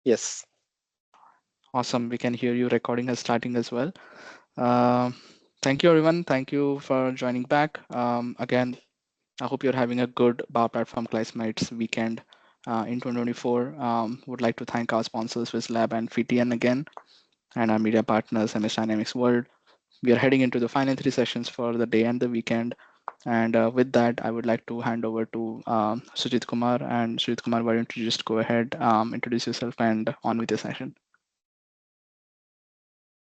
Yes. Awesome. We can hear you. Recording is starting as well. Uh, Thank you, everyone. Thank you for joining back. Again, I hope you're having a good Power Platform Classmates weekend in 2024. Would like to thank our sponsors, WizLab and FTN again, and our media partners, MS Dynamics World. We are heading into the final three sessions for the day and the weekend. And with that, I would like to hand over to Sujit Kumar. And Sujit Kumar, why don't you just go ahead, introduce yourself, and on with the session.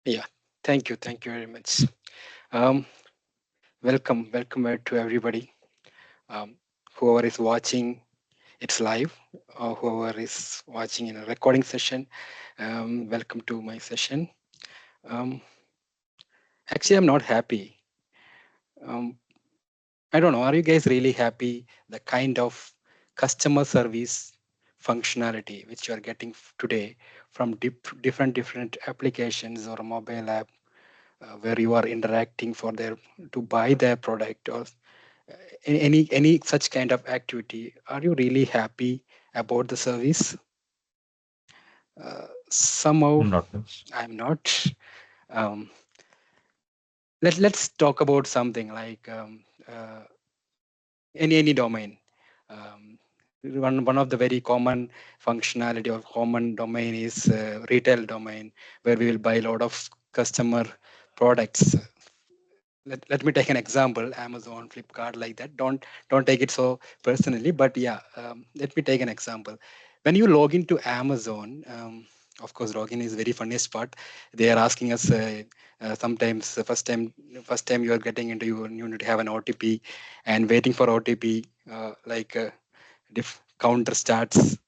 Yeah. Thank you very much. Um, welcome to everybody. Um, whoever is watching, it's live. Whoever is watching in a recording session, welcome to my session. Um, Actually, I'm not happy. Um, I don't know. Are you guys really happy? The kind of customer service functionality which you are getting today from different applications or mobile app where you are interacting for their to buy their product or any such kind of activity. Are you really happy about the service? Somehow Not much. I'm not. Um, let's talk about something like any domain. Um, one of the very common functionality or common domain is retail domain, where we will buy a lot of customer products. Let me take an example: Amazon, Flipkart, like that. Don't take it so personally, but yeah, let me take an example. When you log into Amazon, of course, login is very funniest part. They are asking us sometimes the first time you are getting into, you need to have an OTP, and waiting for OTP, counter starts.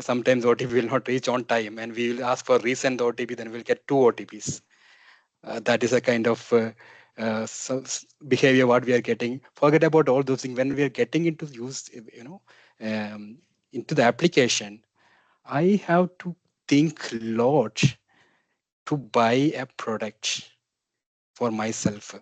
Sometimes OTP will not reach on time, and we will ask for resend the OTP. Then we'll get two OTPs. That is a kind of behavior what we are getting. Forget about all those things. When we are getting into use, um, into the application, I have to think lot to buy a product for myself.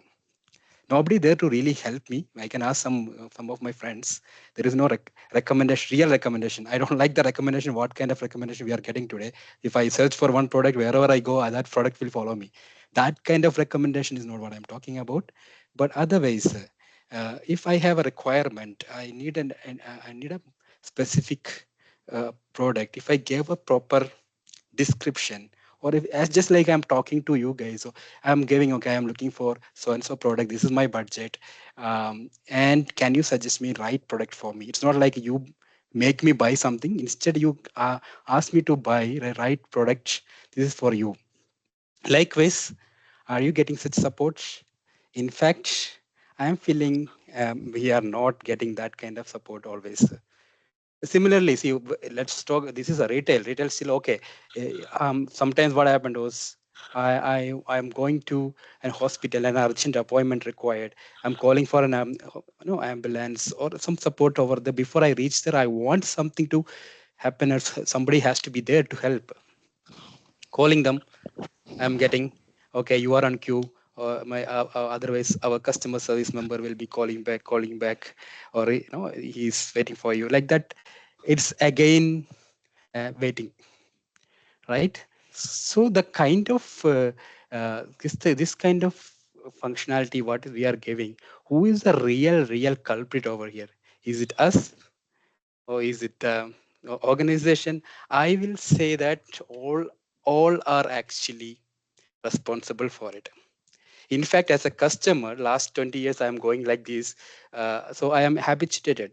Nobody there to really help me. I can ask some of my friends. There is no recommendation, real recommendation. I don't like the recommendation. What kind of recommendation we are getting today? If I search for one product, wherever I go, that product will follow me. That kind of recommendation is not what I'm talking about. But otherwise, if I have a requirement, I need a specific product. If I gave a proper description, or if as just like I'm talking to you guys, so I'm giving, okay, I'm looking for so and so product, this is my budget, and can you suggest me right product for me? It's not like you make me buy something. Instead, you ask me to buy the right product. This is for you. Likewise, are you getting such support? In fact, I'm feeling we are not getting that kind of support always. Similarly, see, let's talk. This is a retail. Retail still okay. Sometimes what happened was I'm going to an hospital, an urgent appointment required. I'm calling for an ambulance or some support over there. Before I reach there, I want something to happen, or somebody has to be there to help. Calling them, I'm getting, okay, you are on queue. Otherwise, our customer service member will be calling back, or he's waiting for you. Like that, it's again waiting, right? So the kind of this kind of functionality what we are giving, who is the real culprit over here? Is it us, or is it organization? I will say that all are actually responsible for it. In fact, as a customer, last 20 years I am going like this, so I am habituated.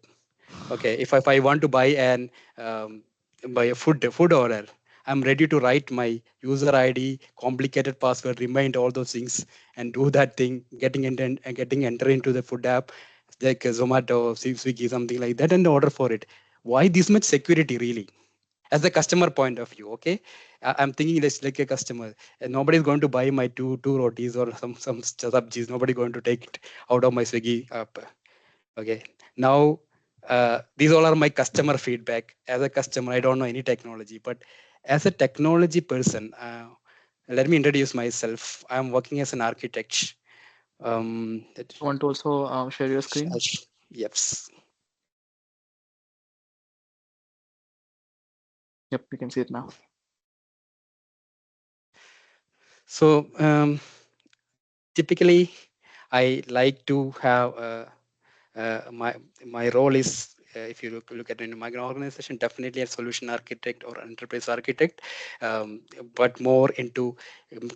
Okay, if I want to buy a food order, I'm ready to write my user ID, complicated password, remind all those things, and do that thing, getting enter into the food app like Zomato, Swiggy, something like that, and order for it. Why this much security really? As a customer point of view, okay, I'm thinking this like a customer, and nobody is going to buy my two rotis or some sabjis. Nobody going to take it out of my Swiggy app. Okay, now these all are my customer feedback. As a customer, I don't know any technology, but as a technology person, let me introduce myself. I'm working as an architect. That, You want to also share your screen? yes. Yep, we can see it now. So typically, I like to have my role is, if you look at in my organization, definitely a solution architect or enterprise architect, um, but more into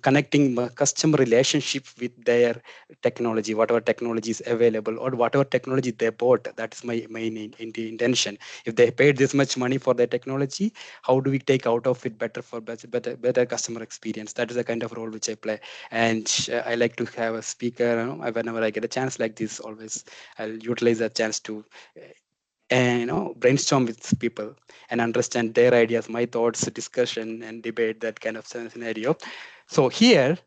connecting customer relationship with their technology, whatever technology is available or whatever technology they bought. That is my main intention. If they paid this much money for their technology, how do we take out of it better for better customer experience? That is the kind of role which I play. And I like to have a speaker, whenever I get a chance like this. Always I'll utilize that chance to brainstorm with people and understand their ideas, my thoughts, discussion and debate, that kind of scenario. So here,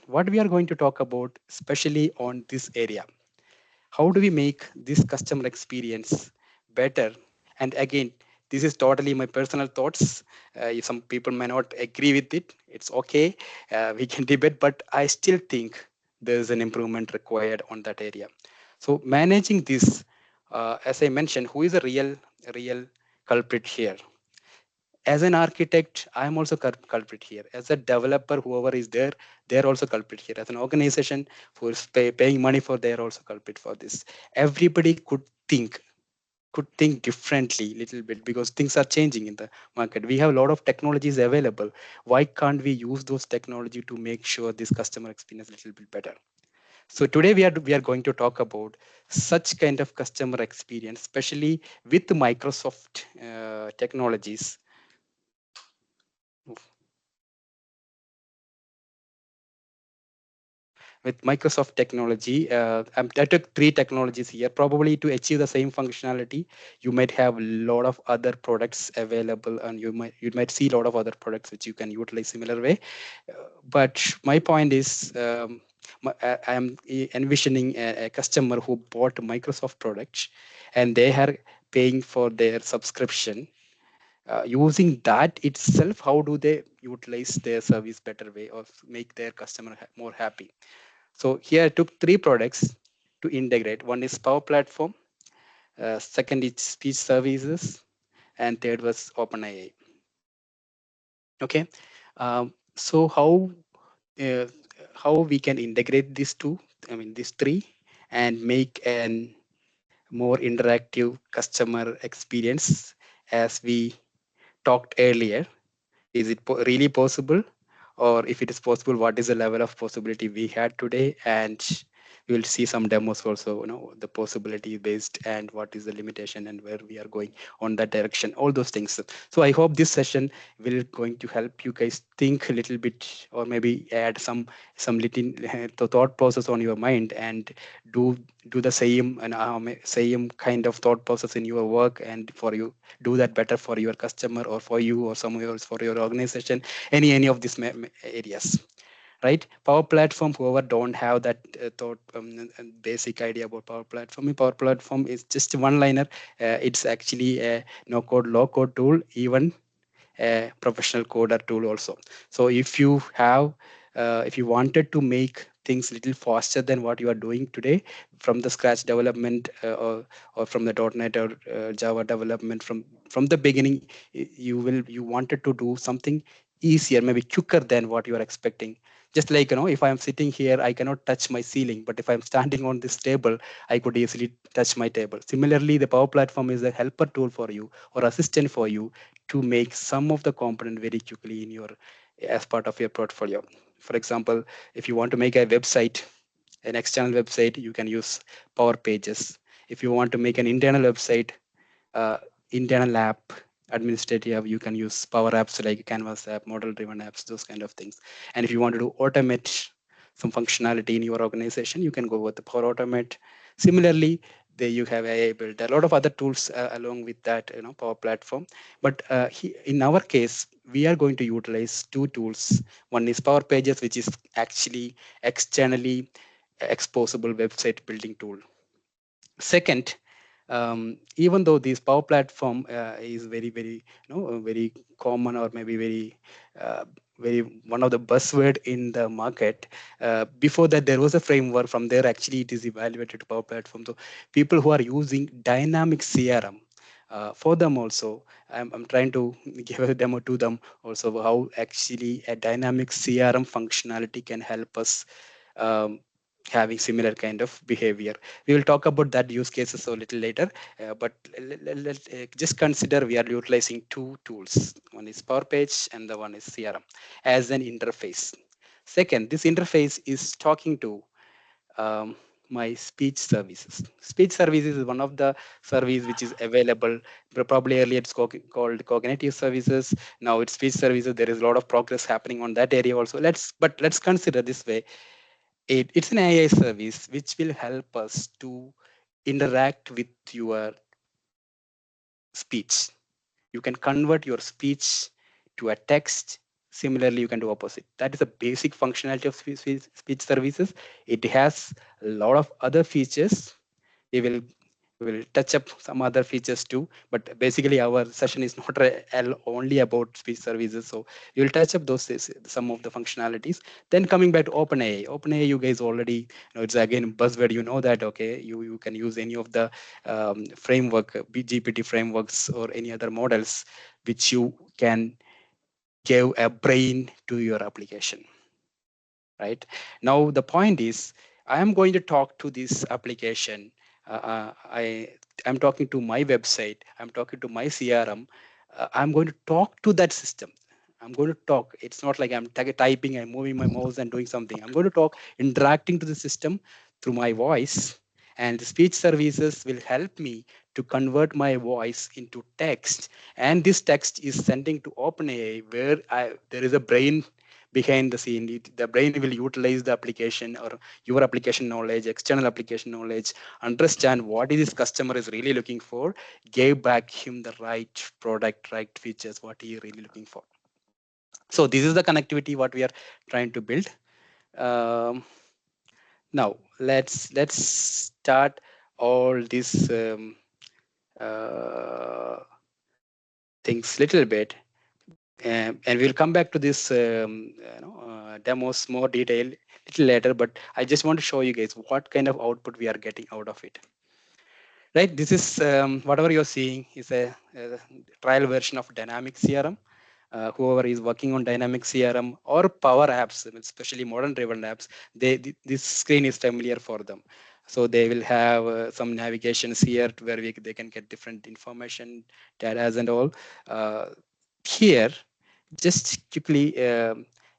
what we are going to talk about, especially on this area, how do we make this customer experience better? And again, this is totally my personal thoughts. If some people may not agree with it, it's okay. We can debate, but I still think there's an improvement required on that area. So managing this, as I mentioned, who is a real culprit here? As an architect, I'm also culprit here. As a developer, whoever is there, they're also culprit here. As an organization who is paying money for, they're also culprit for this. Everybody could think differently little bit, because things are changing in the market. We have a lot of technologies available. Why can't we use those technology to make sure this customer experience a little bit better? So today we are going to talk about such kind of customer experience, especially with Microsoft technologies. With Microsoft technology, I took three technologies here. Probably to achieve the same functionality, you might have a lot of other products available, and you might see a lot of other products which you can utilize similar way. But my point is, I am envisioning a customer who bought Microsoft products, and they are paying for their subscription. Using that itself, how do they utilize their service better way or make their customer more happy? So here I took three products to integrate. One is Power Platform, second is Speech Services, and third was OpenAI. Okay, so uh, how we can integrate these two? I mean these three, and make an more interactive customer experience, as we talked earlier. Is it really possible? Or if it is possible, what is the level of possibility we had today? And we will see some demos also, the possibility based and what is the limitation and where we are going on that direction, all those things. So I hope this session will going to help you guys think a little bit, or maybe add some little thought process on your mind, and do do the same, and same kind of thought process in your work, and for you do that better for your customer, or for you, or somewhere else for your organization, any of these areas, right? Power Platform, whoever don't have that thought, basic idea about Power Platform is just one liner. It's actually a no code low code tool, even a professional coder tool also. So if you wanted to make things little faster than what you are doing today, from the scratch development, or from the .NET or Java development, from the beginning, you wanted to do something easier, maybe quicker than what you are expecting. Just like, if I am sitting here, I cannot touch my ceiling, but if I'm standing on this table, I could easily touch my table. Similarly, the Power Platform is a helper tool for you, or assistant for you, to make some of the component very quickly in your, as part of your portfolio. For example, if you want to make a website, an external website, you can use Power Pages. If you want to make an internal website, uh, internal app, administrative, you can use Power Apps like Canvas app, model driven apps, those kind of things. And if you want to do automate some functionality in your organization, you can go with the Power Automate. Similarly, there you have AI Build, a lot of other tools along with that, Power Platform. But in our case, we are going to utilize two tools. One is Power Pages, which is actually externally exposable website building tool. Second, even though this Power Platform is very very common, or maybe uh, very one of the buzzword in the market, before that there was a framework. From there, actually, it is evaluated to Power Platform. So people who are using dynamic CRM, for them also. I'm trying to give a demo to them also how actually a dynamic CRM functionality can help us um, having similar kind of behavior. We will talk about that use cases a little later, but just consider we are utilizing two tools. One is Power Page and the one is CRM as an interface. Second, this interface is talking to um, my speech services. Speech services is one of the service which is available. Probably earlier it's called cognitive services. Now it's speech services. There is a lot of progress happening on that area also. Let's consider this way. It's an AI service which will help us to interact with your speech. You can convert your speech to a text. Similarly, you can do opposite. That is a basic functionality of speech services. It has a lot of other features. We will touch up some other features too, but basically our session is not only about speech services, so we will touch up those some of the functionalities. Then coming back to OpenAI, you guys already it's again buzzword. You know that, okay, you can use any of the framework, GPT frameworks or any other models which you can give a brain to your application, right? Now the point is, I am going to talk to this application. I'm talking to my website, I'm talking to my CRM. I'm going to talk to that system. I'm going to talk. It's not like I'm typing, I'm moving my mouse and doing something. I'm going to talk, interacting to the system through my voice, and the speech services will help me to convert my voice into text, and this text is sending to OpenAI, where there is a brain behind the scene. The brain will utilize the application or your application knowledge, external application knowledge, understand what is this customer is really looking for, give back him the right product, right features, what he is really looking for. So this is the connectivity what we are trying to build. um, Now let's start all these uh, things little bit. And we'll come back to this demos more detail little later, but I just want to show you guys what kind of output we are getting out of it. Right, this is whatever you're seeing is a trial version of dynamic CRM. Whoever is working on dynamic CRM or Power Apps, especially modern driven apps, this screen is familiar for them. So they will have some navigations here to where they can get different information, data and all. Here, just quickly,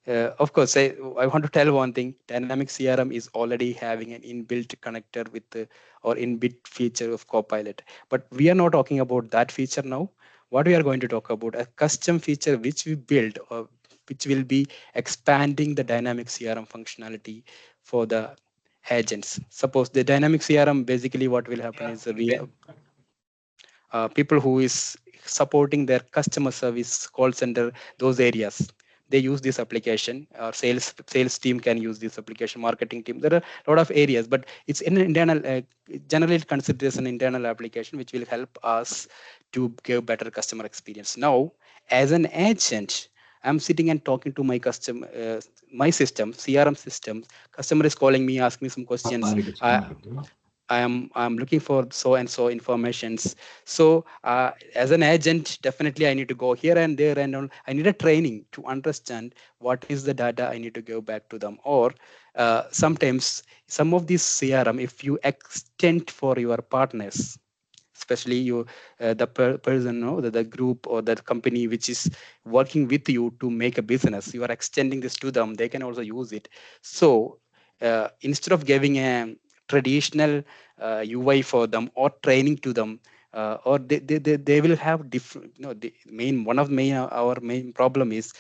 of course, I want to tell one thing. Dynamic CRM is already having an inbuilt connector with or inbuilt feature of Copilot. But we are not talking about that feature now. What we are going to talk about, a custom feature which we build or which will be expanding the dynamic CRM functionality for the agents. Suppose the dynamic CRM, basically what will happen is we have people who is supporting their customer service call center, those areas, they use this application, or sales team can use this application, marketing team. There are a lot of areas, but it's an internal, generally considered as an internal application which will help us to give better customer experience. Now as an agent, I'm sitting and talking to my customer, my system, CRM system. Customer is calling me, asking me some questions. I'm looking for so and so informations. So as an agent, definitely I need to go here and there, and I need a training to understand what is the data I need to go back to them. Or sometimes some of these CRM, if you extend for your partners, especially you the person, no, the group or the company which is working with you to make a business, you are extending this to them, they can also use it. So instead of giving a traditional UI for them or training to them, or they will have different, the main one of main our main problem is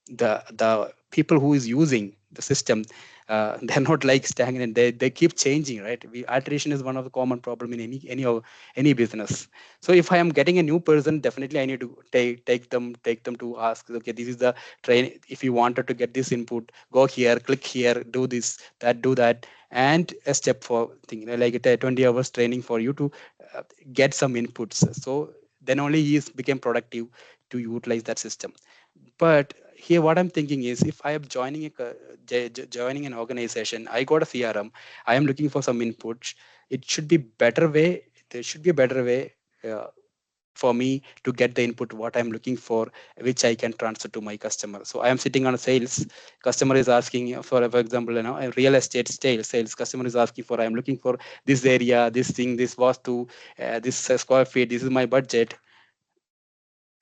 the people who is using the system. They're not like stagnant, they keep changing, right? Iteration is one of the common problem in any business. So if I am getting a new person, definitely I need to take them to ask, okay, this is the train. If you wanted to get this input, go here, click here, do this, that, do that, and a step for thing, like a 20 hours training for you to get some inputs. So then only he is became productive to utilize that system. But here what I'm thinking is, if I am joining joining an organization, I got a CRM, I am looking for some inputs. It should be better way, there should be a better way, uh, for me to get the input what I'm looking for, which I can transfer to my customer. So I am sitting on a sales, customer is asking for example, a real estate sales customer is asking for, I'm looking for this area, this thing, this was to this square feet, this is my budget.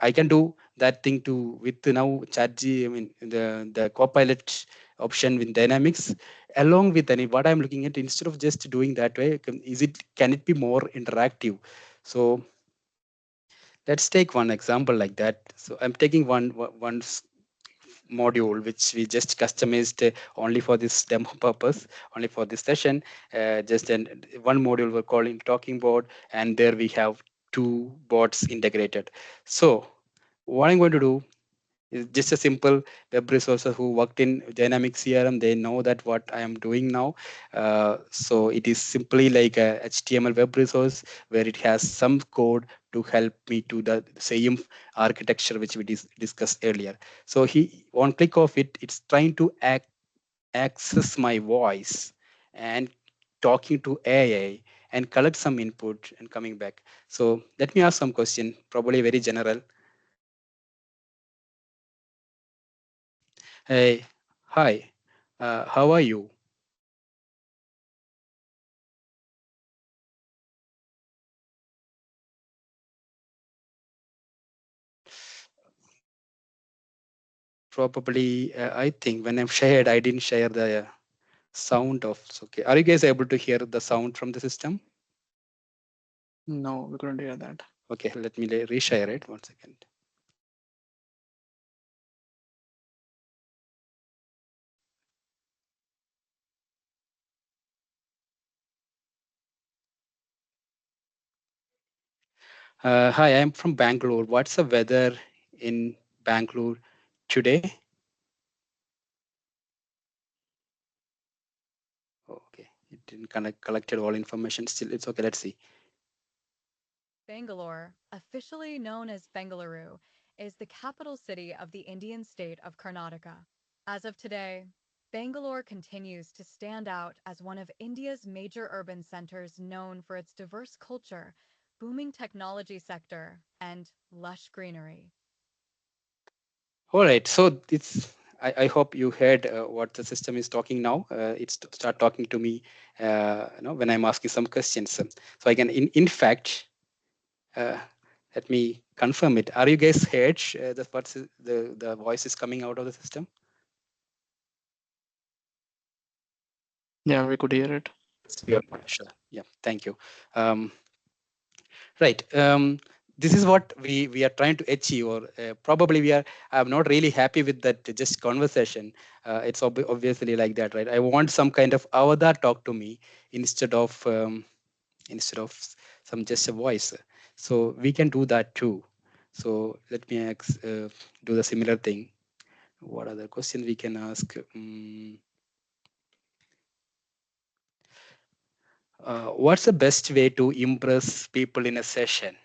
I can do that thing to with now I mean the Copilot option with Dynamics, along with any what I'm looking at. Instead of just doing that way, can it be more interactive? So let's take one example like that. So I'm taking module which we just customized only for this demo purpose, only for this session. Just one module we're calling talking board, and there we have two bots integrated. So what I'm going to do is just a simple web resources who worked in Dynamics CRM. They know that what I am doing now. So it is simply like a HTML web resource where it has some code to help me to the same architecture which we discussed earlier. So he one click of it, it's trying to access my voice and talking to AI and collect some input and coming back. So let me ask some question, probably very general. Hey, hi, how are you? Probably, I think when I'm shared, I didn't share the sound of. Okay, are you guys able to hear the sound from the system? No, we couldn't hear that. Okay, let me reshare it. 1 second. Hi, I'm from Bangalore. What's the weather in Bangalore today? Okay, it didn't collected all information. Still, it's okay. Let's see. Bangalore, officially known as Bengaluru, is the capital city of the Indian state of Karnataka. As of today, Bangalore continues to stand out as one of India's major urban centers known for its diverse culture, booming technology sector, and lush greenery. All right, so it's. I hope you heard what the system is talking now. It's start talking to me, when I'm asking some questions. So I can, in fact, uh, let me confirm it. Are you guys heard the voice is coming out of the system? Yeah, we could hear it. Yeah, sure. Yeah, thank you. Um, right. This is what we are trying to achieve, or probably we are. I'm not really happy with that just conversation. It's obviously like that, right? I want some kind of avatar talk to me instead of some just a voice. So we can do that too. So let me do the similar thing. What other questions we can ask? What's the best way to impress people in a session?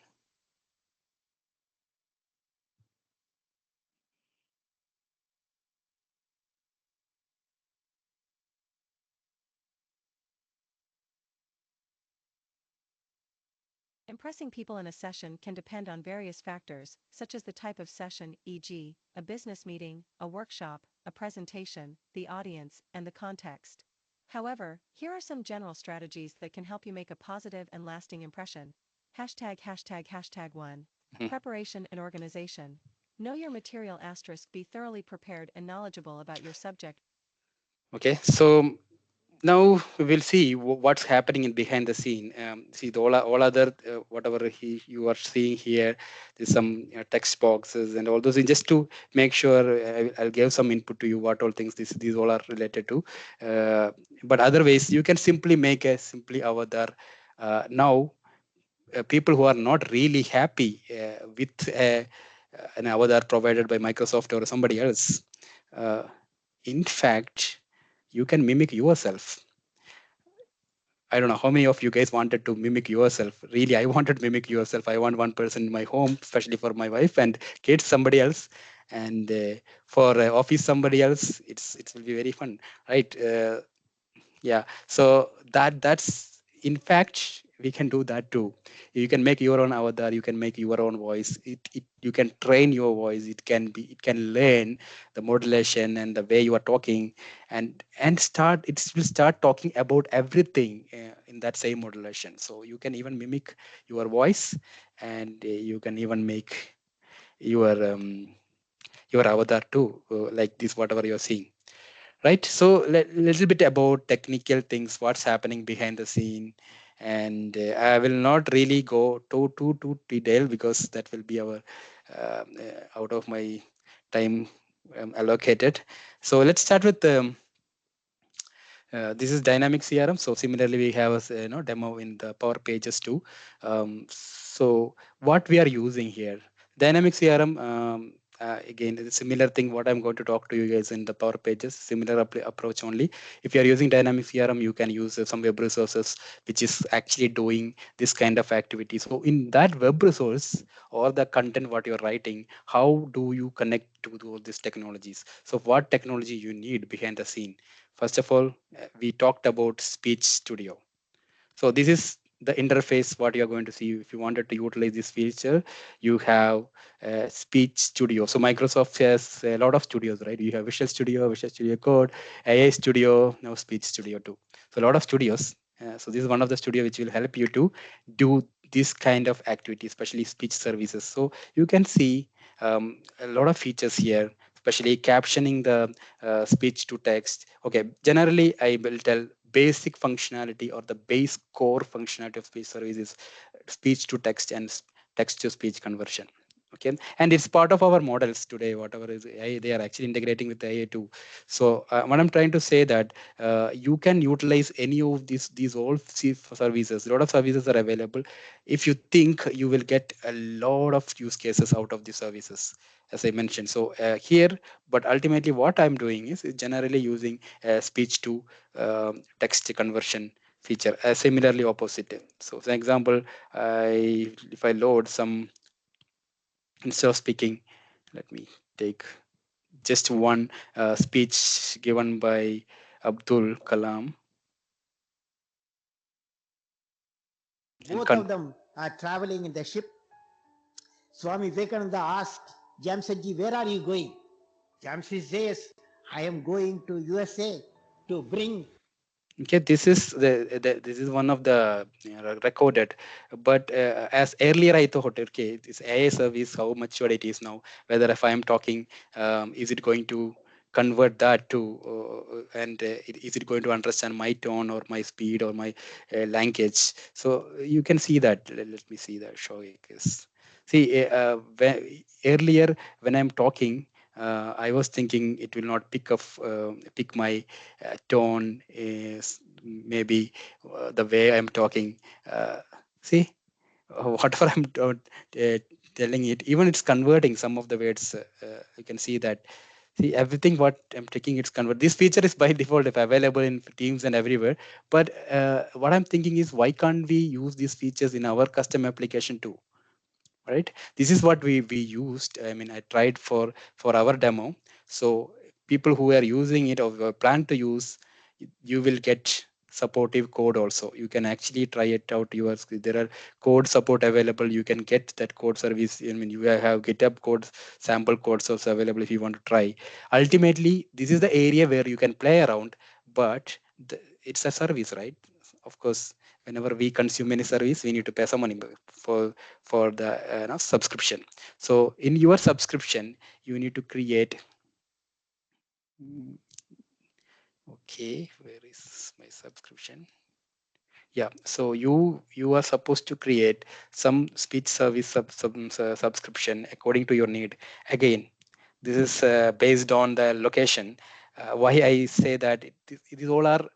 Impressing people in a session can depend on various factors, such as the type of session, e.g., a business meeting, a workshop, a presentation, the audience, and the context. However, here are some general strategies that can help you make a positive and lasting impression. Hashtag 1. Mhm. Preparation and organization. Know your material *, be thoroughly prepared and knowledgeable about your subject. Okay, so now we will see what's happening in behind the scene. See the all other whatever you are seeing here. There's some text boxes and all those things, just to make sure I'll give some input to you what all things these all are related to. But otherwise, you can simply make a simply avatar. Now, people who are not really happy with an avatar provided by Microsoft or somebody else, uh, in fact, you can mimic yourself. I don't know how many of you guys wanted to mimic yourself. Really, I wanted to mimic yourself. I want one person in my home, especially for my wife, and kids somebody else, and for office somebody else. It will be very fun, right? Yeah. So that's in fact. we can do that too. You can make your own avatar, you can make your own voice. You can train your voice. It can learn the modulation and the way you are talking, and it will start talking about everything in that same modulation. So you can even mimic your voice, and you can even make your your avatar too, like this whatever you're seeing, right? So little bit about technical things, what's happening behind the scene. And I will not really go too detail, because that will be our out of my time allocated. So let's start with this is dynamic CRM. So similarly, we have a demo in the Power Pages too. So what we are using here, dynamic CRM. Again, it's a similar thing. What I'm going to talk to you guys in the Power Pages, similar approach only. If you are using dynamic CRM, you can use some web resources which is actually doing this kind of activity. So in that web resource or the content what you're writing, how do you connect to all these technologies? So what technology you need behind the scene? First of all, we talked about Speech Studio. So this is the interface what you're going to see. If you wanted to utilize this feature, you have Speech Studio. So Microsoft has a lot of studios, right? You have Visual Studio Code, AI Studio, now Speech Studio too. So a lot of studios. So this is one of the studio which will help you to do this kind of activity, especially speech services. So you can see a lot of features here, especially captioning the speech to text. Okay, generally I will tell basic functionality or the base core functionality of speech service is speech to text and text to speech conversion. Okay, and it's part of our models today. Whatever is AI, they are actually integrating with AI too. So what I'm trying to say that you can utilize any of these all services. A lot of services are available. If you think, you will get a lot of use cases out of these services, as I mentioned. So here, but ultimately what I'm doing is generally using speech to text conversion feature, similarly opposite. So for example, if I load some, instead of speaking, let me take just one speech given by Abdul Kalam. And Both of them are traveling in the ship. Swami Vivekananda asked Jamsetji, where are you going? Jamsetji says, I am going to USA to bring. Okay, this is this is one of the recorded, but as earlier I thought, okay, this AI service, how mature it is now. Whether if I am talking, is it going to convert that to, and is it going to understand my tone or my speed or my language? So you can see that. Let me see that. Show it is. See, earlier when I'm talking, I was thinking it will not pick my tone is maybe the way I'm talking. See, whatever I'm telling it, even it's converting some of the words. You can see that. See, everything what I'm taking, it's convert. This feature is by default if available in Teams and everywhere. But what I'm thinking is, why can't we use these features in our custom application too? Right, this is what we used. I mean, I tried for our demo. So people who are using it or plan to use, you will get supportive code also. You can actually try it out yours. There are code support available. You can get that code service. I mean, you have GitHub codes, sample codes also available if you want to try. Ultimately, this is the area where you can play around, but it's a service, right? Of course, whenever we consume any service, we need to pay some money for the subscription. So in your subscription, you need to create. Okay, where is my subscription? Yeah, so you are supposed to create some speech service subscription according to your need. Again, this is based on the location. Why I say that these all are,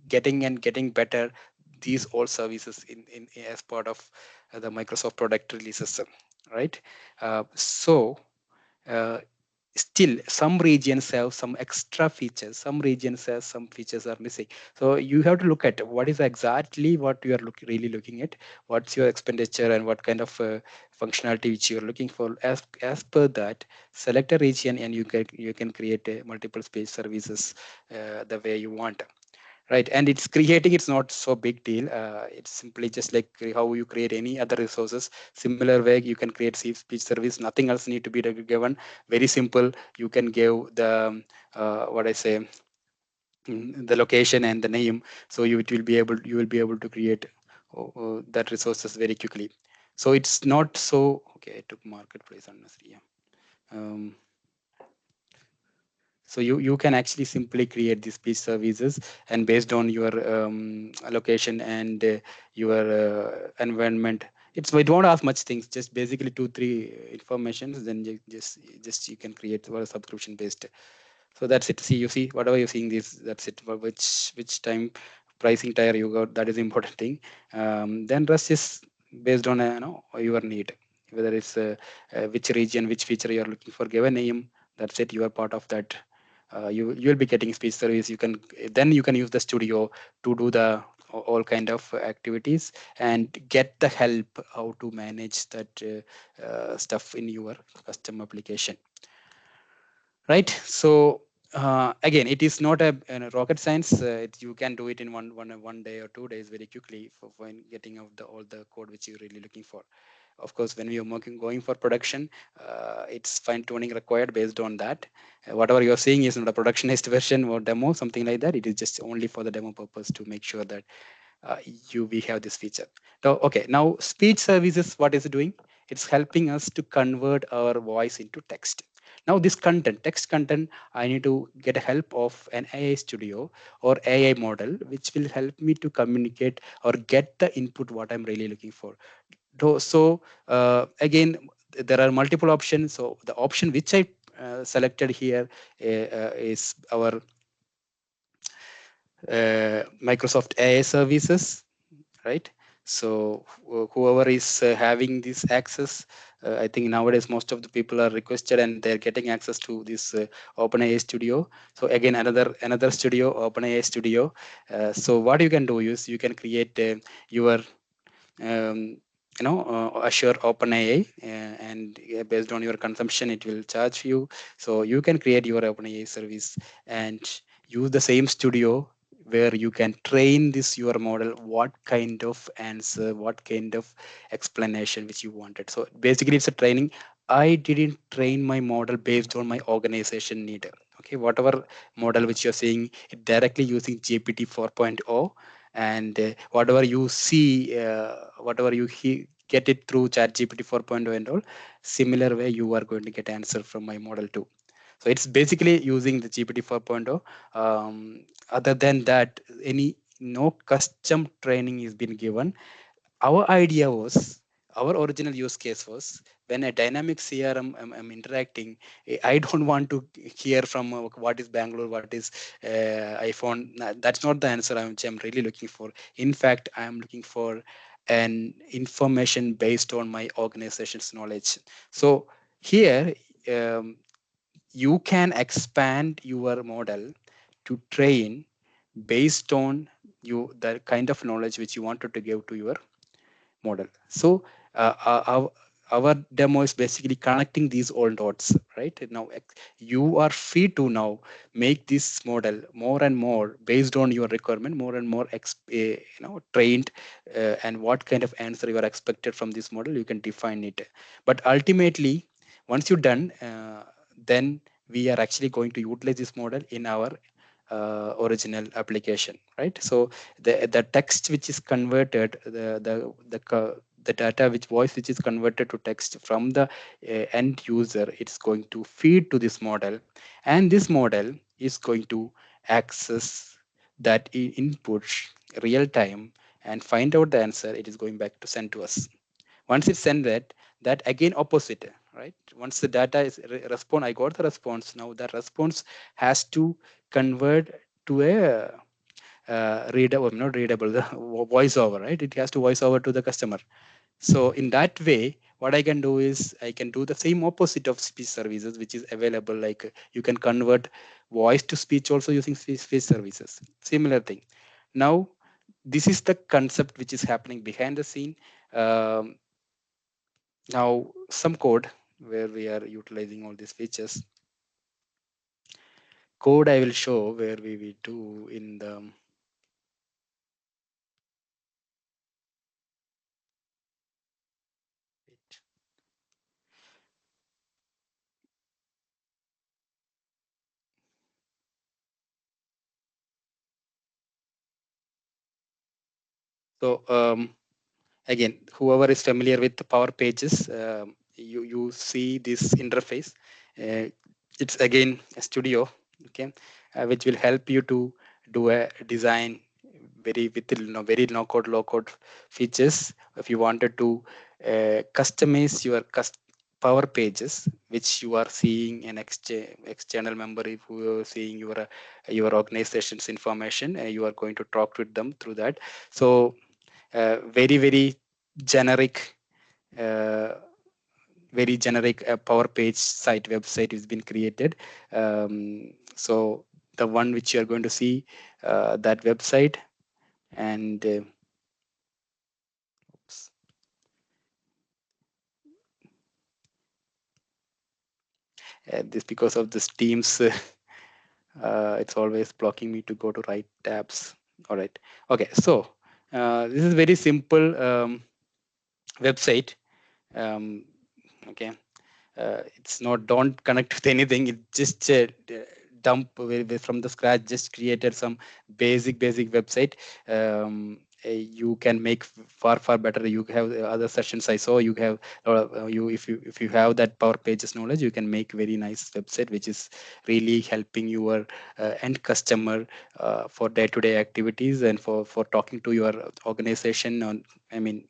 getting better, these all services in as part of the Microsoft product releases, right? So uh, still some regions have some extra features, some regions have some features are missing. So you have to look at what is exactly what you are really looking at, what's your expenditure and what kind of functionality which you are looking for. As per that, select a region and you can create multiple space services the way you want. right? And it's creating, it's not so big deal. It's simply just like how you create any other resources. Similar way you can create speech service, nothing else need to be given. Very simple. You can give the what I say, the location and the name, so you it will be able, you will be able to create that resources very quickly. So it's not so okay. I took marketplace unnecessary. Yeah. um, so you can actually simply create these speech services, and based on your location and your environment, it won't ask much things, just basically 2 3 informations, then just you can create a subscription based. So that's it. See, you see whatever you're seeing this, that's it. Which time pricing tier you got, that is important thing. Then rest is based on your need, whether it's which region, which feature you are looking for, give a name. That's it, you are part of that. You will be getting speech service. You can, then you can use the studio to do the all kind of activities and get the help how to manage that stuff in your custom application, right? So again, it is not a rocket science. You can do it in one day or 2 days very quickly for getting out all the code which you're really looking for. Of course, when we are going for production, it's fine tuning required based on that. Whatever you're seeing is not a productionized version or demo, something like that. It is just only for the demo purpose to make sure that uh, we have this feature. Now, okay, now speech services, what is it doing? It's helping us to convert our voice into text. Now this content, text content, I need to get help of an AI studio or AI model, which will help me to communicate or get the input what I'm really looking for. So again, there are multiple options. So the option which I selected here is our Microsoft AI services, right? So whoever is having this access, I think nowadays most of the people are requested and they're getting access to this OpenAI Studio. So again, another studio, OpenAI Studio. So what you can do is you can create your Azure OpenAI, and based on your consumption, it will charge you. So you can create your OpenAI service and use the same studio where you can train this your model, what kind of answer, what kind of explanation which you wanted. So basically it's a training. I didn't train my model based on my organization need. Okay, whatever model which you're seeing, it directly using GPT 4.0, and whatever you see, whatever you get it through chat GPT 4.0 and all, similar way you are going to get answer from my model too. So it's basically using the GPT 4.0. Other than that, any no custom training is been given. Our idea was, our original use case was, when a dynamic crm I'm interacting, I don't want to hear from what is Bangalore, what is iPhone. That's not the answer I'm really looking for. In fact, I'm looking for an information based on my organization's knowledge. So here, um, you can expand your model to train based on the kind of knowledge which you wanted to give to your model. So our demo is basically connecting these all dots, right? Now you are free to now make this model more and more based on your requirement, more and more trained, and what kind of answer you are expected from this model, you can define it. But ultimately, once you're done, then we are actually going to utilize this model in our original application, right? So the text which is converted, the data which voice which is converted to text from the end user, it's going to feed to this model, and this model is going to access that input real time and find out the answer. It is going back to send to us. Once it send that again opposite, right? Once the data is respond, I got the response. Now the response has to convert to a readable, not readable, the voice over, right? It has to voice over to the customer. So in that way, what I can do is I can do the same opposite of speech services, which is available. Like you can convert voice to speech also using speech services. Similar thing. Now, this is the concept which is happening behind the scene. Um, Now, some code where we are utilizing all these features. Code I will show where we do in the So again, whoever is familiar with the Power Pages, you see this interface. It's again a studio, okay, which will help you to do a design very with very no code, low code features. If you wanted to customize your Power Pages, which you are seeing an external member, if you are seeing your organization's information, you are going to talk with them through that. So very generic uh, very generic Power Page site website has been created. So the one which you are going to see, that website, and oops, this because of this Teams, it's always blocking me to go to right tabs. All right, okay, so this is very simple website. um, okay, it's not, don't connect with anything, it just dump from the scratch, just created some basic website. You can make far better. You have other sessions I saw, you have you if you have that Power Pages knowledge, you can make very nice website which is really helping your end customer for day-to-day activities, and for talking to your organization on, I mean,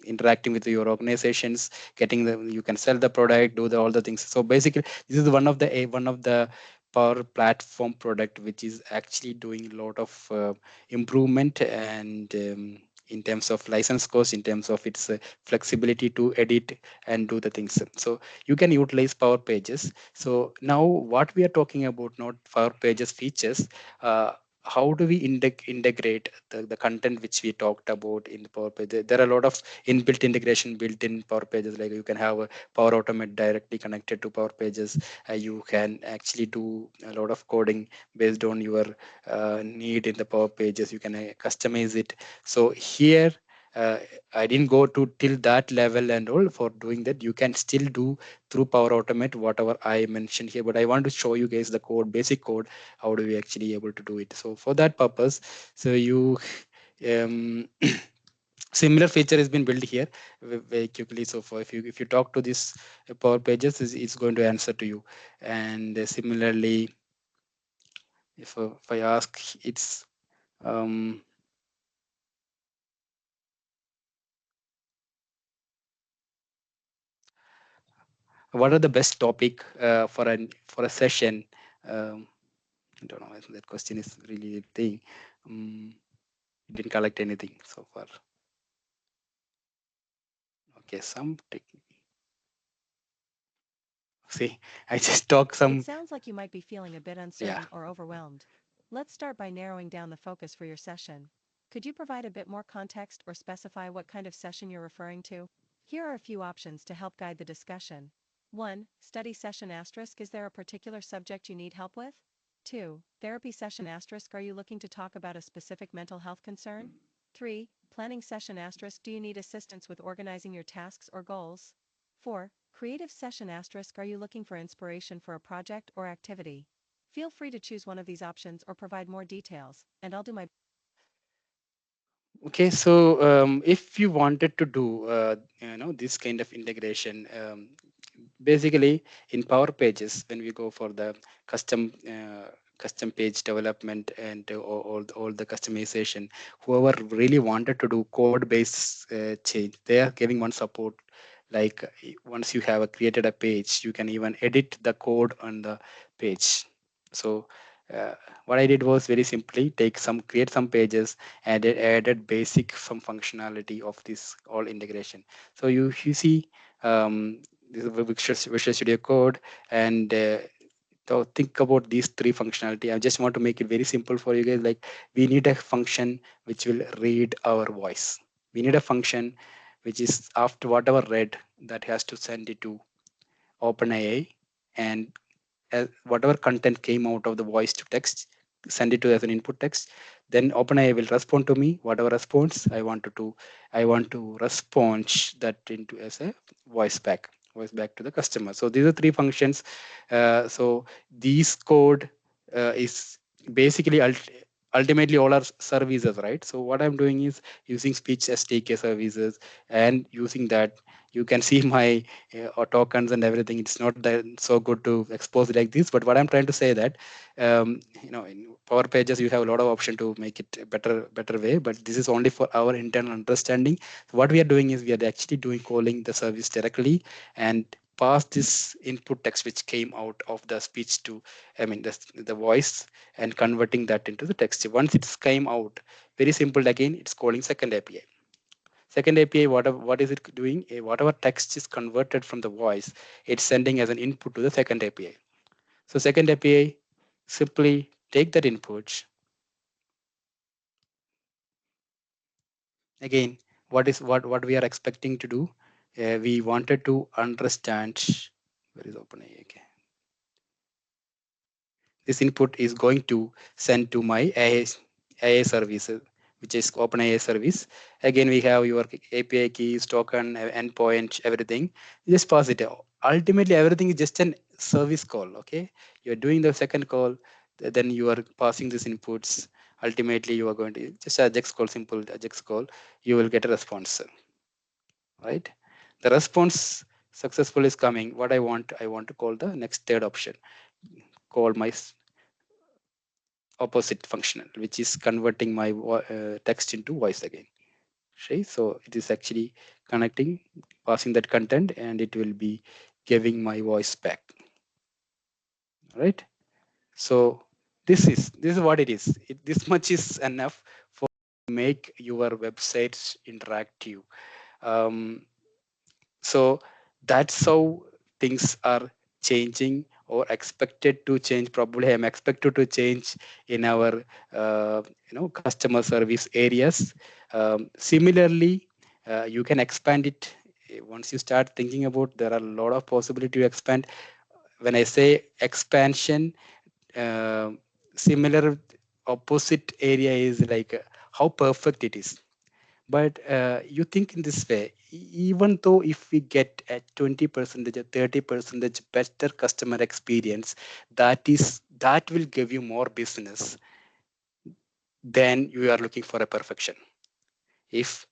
interacting with your organizations, getting the, you can sell the product, do all the things. So basically this is one of the Power Platform product which is actually doing a lot of improvement, and in terms of license cost, in terms of its flexibility to edit and do the things. So you can utilize Power Pages. So now what we are talking about, not Power Pages features, how do we integrate the content which we talked about in the Power Page? There are a lot of inbuilt integration built in Power Pages. Like you can have a Power Automate directly connected to Power Pages. You can actually do a lot of coding based on your need in the Power Pages. You can customize it. So here, uh, I didn't go to till that level and all for doing that. You can still do through Power Automate whatever I mentioned here, but I want to show you guys the code, basic code. How do we actually able to do it? So for that purpose, so you um, similar feature has been built here very quickly. So for if you talk to this Power Pages, it's going to answer to you. And similarly, if I ask, it's um, what are the best topic for a session. um, I don't know if that question is really a thing. Didn't collect anything so far. Okay, some see, I just talk It some. sounds like you might be feeling a bit Yeah. uncertain or overwhelmed. Let's start by narrowing down the focus for your session. Could you provide a bit more context or specify what kind of session you're referring to? Here are a few options to help guide the discussion. 1. Study session asterisk. Is there a particular subject you need help with? 2. Therapy session asterisk. Are you looking to talk about a specific mental health concern? 3. Planning session asterisk. Do you need assistance with organizing your tasks or goals? 4. Creative session asterisk. Are you looking for inspiration for a project or activity? Feel free to choose one of these options or provide more details, and I'll do my Okay, so if you wanted to do this kind of integration, basically in Power Pages, when we go for the custom custom page development and all the customization, whoever really wanted to do code based change, they are giving one support. Like once you have created a page, you can even edit the code on the page. So uh, what I did was very simply create some pages, and it added basic some functionality of this all integration. So you see, this is Visual Studio Code, and so think about these three functionality. I just want to make it very simple for you guys. Like we need a function which will read our voice. We need a function which is after whatever read, that has to send it to OpenAI, and whatever content came out of the voice to text, send it to as an input text. Then OpenAI will respond to me whatever response I want to respond that into as a voice back to the customer. So these are three functions. So these code is basically ultimately all are services, right? So what I'm doing is using speech SDK services, and using that you can see my tokens and everything. It's not that so good to expose it like this, but what I'm trying to say that in Power Pages you have a lot of option to make it a better way, but this is only for our internal understanding. So what we are doing is we are actually doing calling the service directly and pass this input text which came out of the speech to, I mean, the voice, and converting that into the text. Once it's came out, very simple again, it's calling second API. Second API, what is it doing? Whatever text is converted from the voice, it's sending as an input to the second API. So second API simply take that input. Again, what we are expecting to do? We wanted to understand. Where is OpenAI? Okay. This input is going to send to my AI services, which is OpenAI service. Again, we have your API keys, token, endpoint, everything. Just pass it. Ultimately, everything is just an service call. Okay, you're doing the second call, then you are passing these inputs. Ultimately, you are going to just AJAX call, simple AJAX call. You will get a response, right? The response successful is coming. What I want to call the next third option. Call my opposite functional, which is converting my text into voice again. Okay, so it is actually connecting, passing that content, and it will be giving my voice back. Right. So this is what it is. This much is enough for make your websites interactive. Um, so that's how things are changing or expected to change. Probably I'm expected to change in our customer service areas. Similarly, you can expand it. Once you start thinking about, there are a lot of possibility to expand. When I say expansion, uh, similar opposite area is like how perfect it is. But you think in this way, even though if we get a 20 percentage or 30 percentage better customer experience, that will give you more business than you are looking for a perfection. If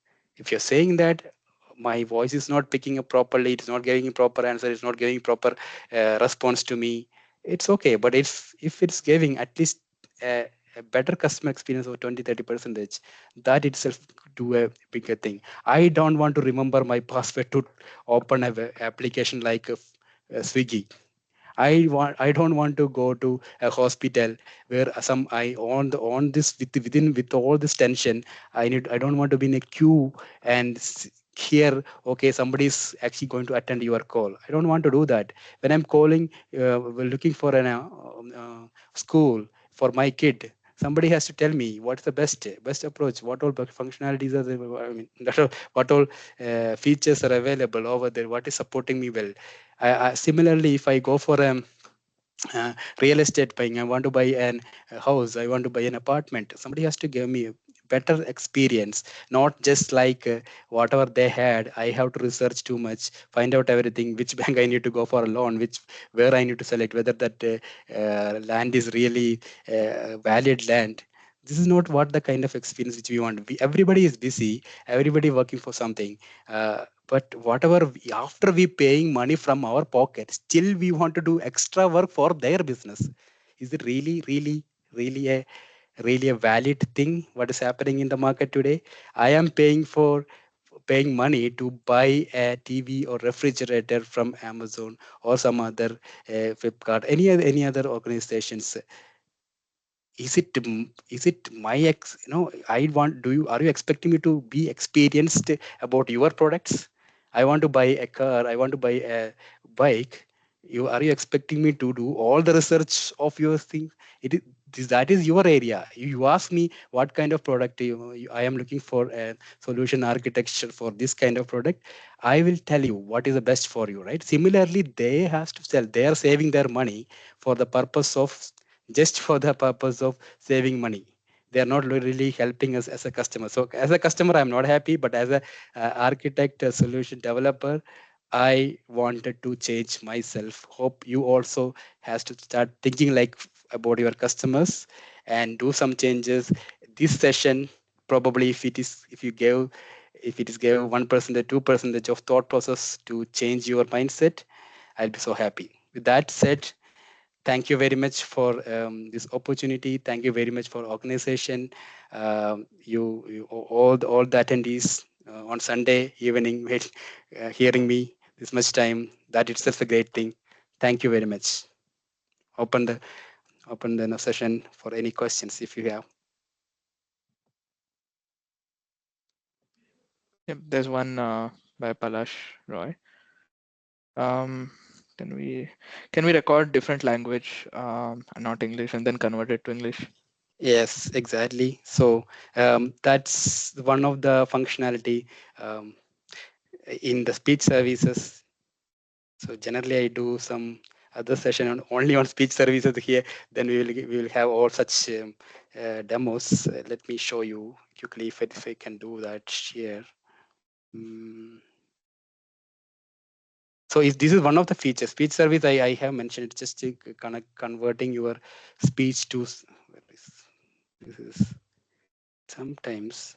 you're saying that my voice is not picking up properly, it's not giving a proper answer, it's not giving proper response to me, it's okay. But if it's giving at least a better customer experience of 20-30 percentage, that itself do a bigger thing. I don't want to remember my password to open a application like Swiggy. I don't want to go to a hospital where some I on this with all this tension. I don't want to be in a queue and here, okay, somebody is actually going to attend your call. I don't want to do that. When I'm calling, we're looking for an school for my kid, somebody has to tell me what's the best approach, what all functionalities are there, I mean, what all features are available over there, what is supporting me well. Similarly, if I go for real estate buying, I want to buy a house, I want to buy an apartment, somebody has to give me a better experience, not just like whatever they had. I have to research too much, find out everything, which bank I need to go for a loan, which where I need to select, whether that land is really valid land. This is not what the kind of experience which we want. Everybody is busy, everybody working for something. But whatever after we paying money from our pocket, still we want to do extra work for their business. Is it really a valid thing what is happening in the market today? I am paying money to buy a TV or refrigerator from Amazon or some other Flipkart, any other organizations. Is it my I want, are you expecting me to be experienced about your products? I want to buy a car, I want to buy a bike. Are you expecting me to do all the research of your thing? That is your area. You ask me what kind of product I am looking for, a solution architecture for this kind of product. I will tell you what is the best for you, right? Similarly, they has to sell, they are saving their money for the purpose of, just for the purpose of saving money. They are not really helping us as a customer. So as a customer, I'm not happy, but as a architect, a solution developer, I wanted to change myself. Hope you also has to start thinking like about your customers and do some changes. This session, probably if it is gave 1% or 2% of thought process to change your mindset, I'll be so happy. With that said, thank you very much for this opportunity. Thank you very much for organization. All the attendees on Sunday evening hearing me this much time. That itself a great thing. Thank you very much. Open the session for any questions if you have. Yep, there's one by Palash Roy. Um, can we record different language, not English, and then convert it to English? Yes, exactly. So that's one of the functionality in the speech services. So generally, I do some other session only on speech services here. Then we will have all such demos. Let me show you quickly if I can do that here. Mm. So if this is one of the features, speech service I have mentioned, it's just kind of converting your speech to. This is sometimes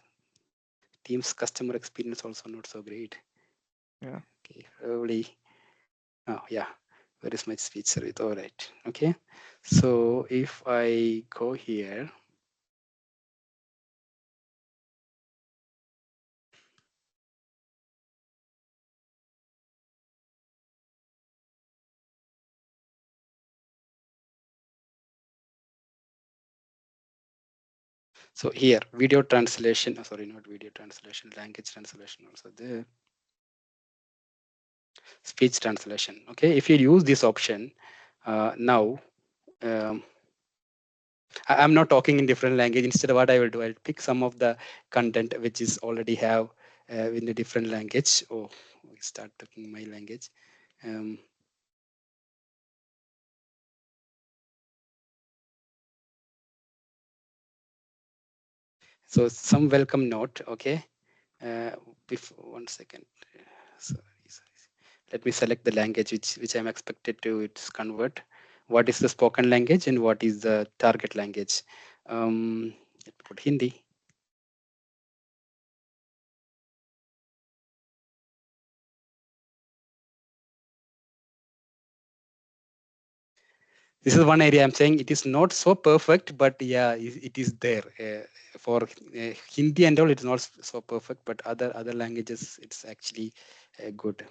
Teams customer experience also not so great. Yeah. Okay, probably. Oh yeah, where is my speech service? All right. Okay. So if I go here, so here video translation. Sorry, not video translation, language translation also there. Speech translation. Okay, if you use this option now. I'm not talking in different language. Instead of what I will do, I'll pick some of the content which is already have in a different language. Oh, we start talking my language. Um, so some welcome note. Okay. Before 1 second. Sorry. Let me select the language which I'm expected to it's convert. What is the spoken language and what is the target language? Let me put Hindi. This is one area I'm saying it is not so perfect, but yeah, it is there. For Hindi and all, it's not so perfect, but other languages, it's actually good.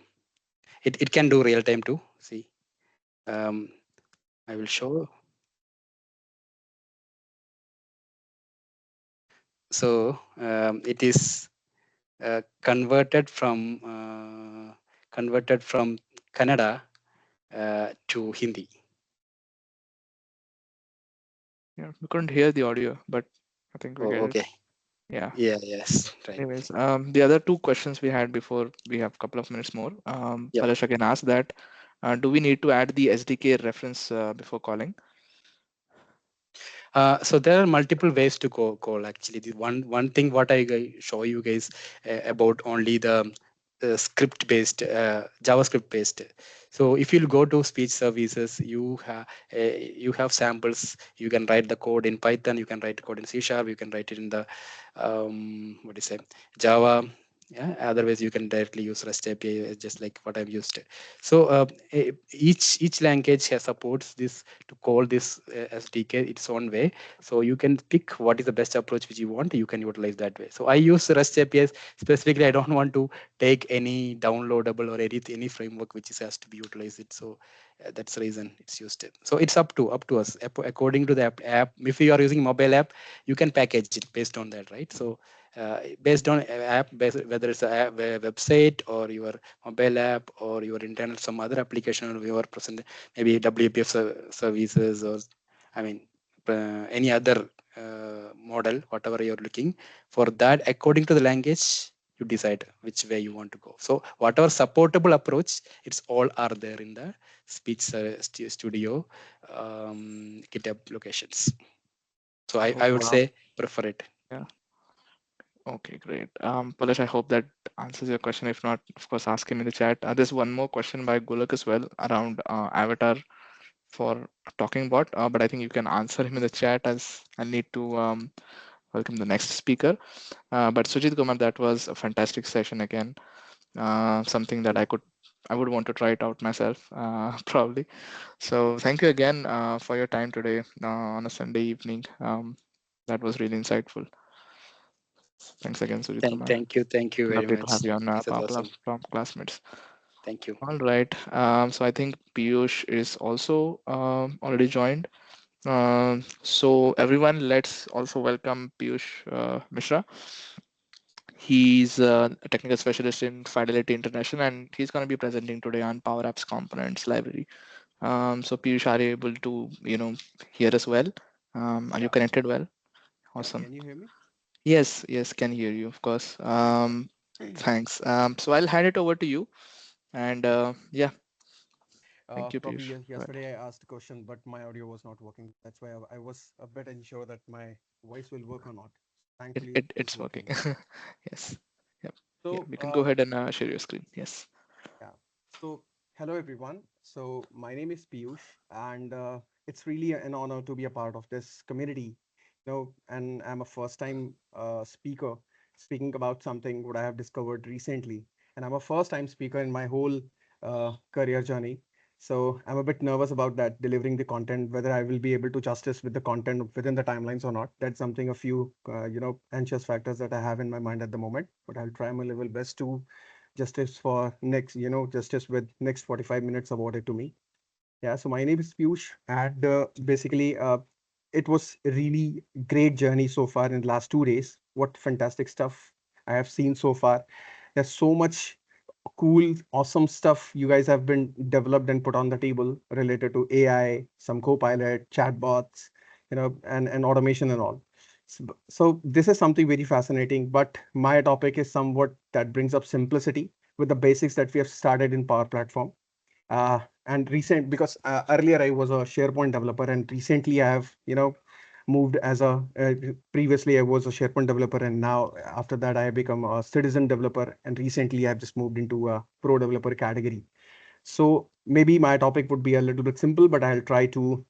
It can do real time too. See, I will show. So it is converted from Kannada to Hindi. Yeah, we couldn't hear the audio, but I think we Oh, get it. okay. Yeah. Yeah. Yes. Right. Anyways, the other two questions we had before we have a couple of minutes more. Yeah. Palash again asked that, do we need to add the SDK reference before calling? So there are multiple ways to call actually. The one thing what I show you guys about only the script based JavaScript based. So if you go to speech services, you have samples. You can write the code in Python. You can write the code in C#. You can write it in the what do you say, Java. Yeah. Otherwise, you can directly use REST API just like what I've used. So each language has supports this to call this SDK its own way. So you can pick what is the best approach which you want. You can utilize that way. So I use REST APIs specifically. I don't want to take any downloadable or any framework which has to be utilized. It so that's the reason it's used. So it's up to us according to the app. If you are using mobile app, you can package it based on that, right? So based on app, whether it's a website or your mobile app or your internal some other application or your present maybe WPF services or I mean any other model, whatever you're looking for that according to the language you decide which way you want to go. So whatever supportable approach, it's all are there in the speech studio GitHub locations. So I would say prefer it. Yeah. Okay, great. Palash, I hope that answers your question. If not, of course, ask him in the chat. There's one more question by Gulak as well around avatar for talking about, but I think you can answer him in the chat as I need to welcome the next speaker. But Sujit Kumar, that was a fantastic session again. Something that I would want to try it out myself, probably. So thank you again for your time today on a Sunday evening. That was really insightful. Thanks again, Sujit Kumar. Thank you very Lovely to have much. you on This is awesome. Classmates. Thank you. All right. So I think Piyush is also already joined. So everyone, let's also welcome Piyush Mishra. He's a technical specialist in Fidelity International, and he's going to be presenting today on Power Apps Components Library. So Piyush, are you able to, hear us well? Are you Yeah, connected well? yeah. Awesome. Can you hear me? Yes, can hear you, of course. Thanks. So I'll hand it over to you. And yeah, thank you, Probably Piyush. Go ahead. yesterday I asked a question, but my audio was not working. That's why I was a bit unsure that my voice will work or not. Thankfully, it is It's working. working now. Yes. Yep. Yeah, So, we can go ahead and share your screen. Yes. yeah. So, hello everyone. So, my name is Piyush, and it's really an honor to be a part of this community. And I'm a first-time speaker speaking about something what I have discovered recently, and I'm a first-time speaker in my whole career journey. So, I'm a bit nervous about that, delivering the content, whether I will be able to justice with the content within the timelines or not. That's something a few anxious factors that I have in my mind at the moment. But I'll try my level best to justice with next 45 minutes about it to me. Yeah, so my name is Piyush, and basically, it was a really great journey so far in the last 2 days. What fantastic stuff I have seen so far. There's so much cool, awesome stuff you guys have been developed and put on the table related to AI, some Copilot, chatbots, and automation and all. So this is something very fascinating, but my topic is somewhat that brings up simplicity with the basics that we have started in Power Platform. And recent because earlier I was a SharePoint developer, and recently I have moved as a previously I was a SharePoint developer, and now after that I have become a citizen developer, and recently I've just moved into a pro developer category. So maybe my topic would be a little bit simple, but I'll try to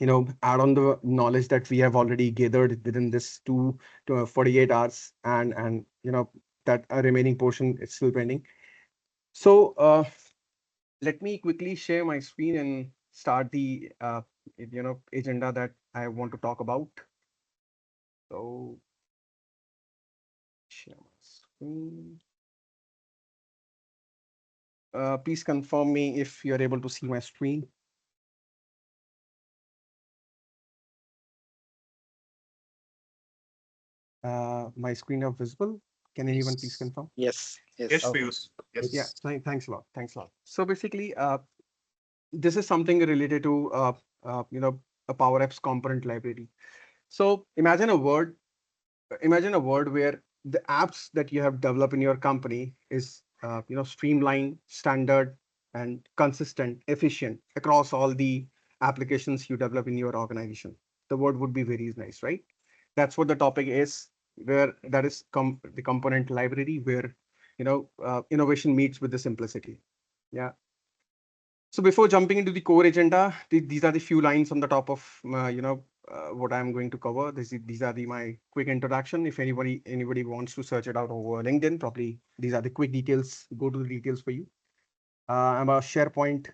add on the knowledge that we have already gathered within this 48 hours, and that remaining portion is still pending. So let me quickly share my screen and start the agenda that I want to talk about. So share my screen. Please confirm me if you're able to see my screen. My screen are visible. Can anyone please confirm? Yes. Yes, Okay. Piyush. Yes. Yeah, thanks a lot. Thanks a lot. So basically, this is something related to a Power Apps component library. So imagine a world where the apps that you have developed in your company is streamlined, standard, and consistent, efficient across all the applications you develop in your organization. The word would be very nice, right? That's what the topic is, where that is the component library, where innovation meets with the simplicity. Yeah. So before jumping into the core agenda, these are the few lines on the top of what I'm going to cover. These are my quick introduction. If anybody wants to search it out over LinkedIn, probably these are the quick details. Go to the details for you. I'm a SharePoint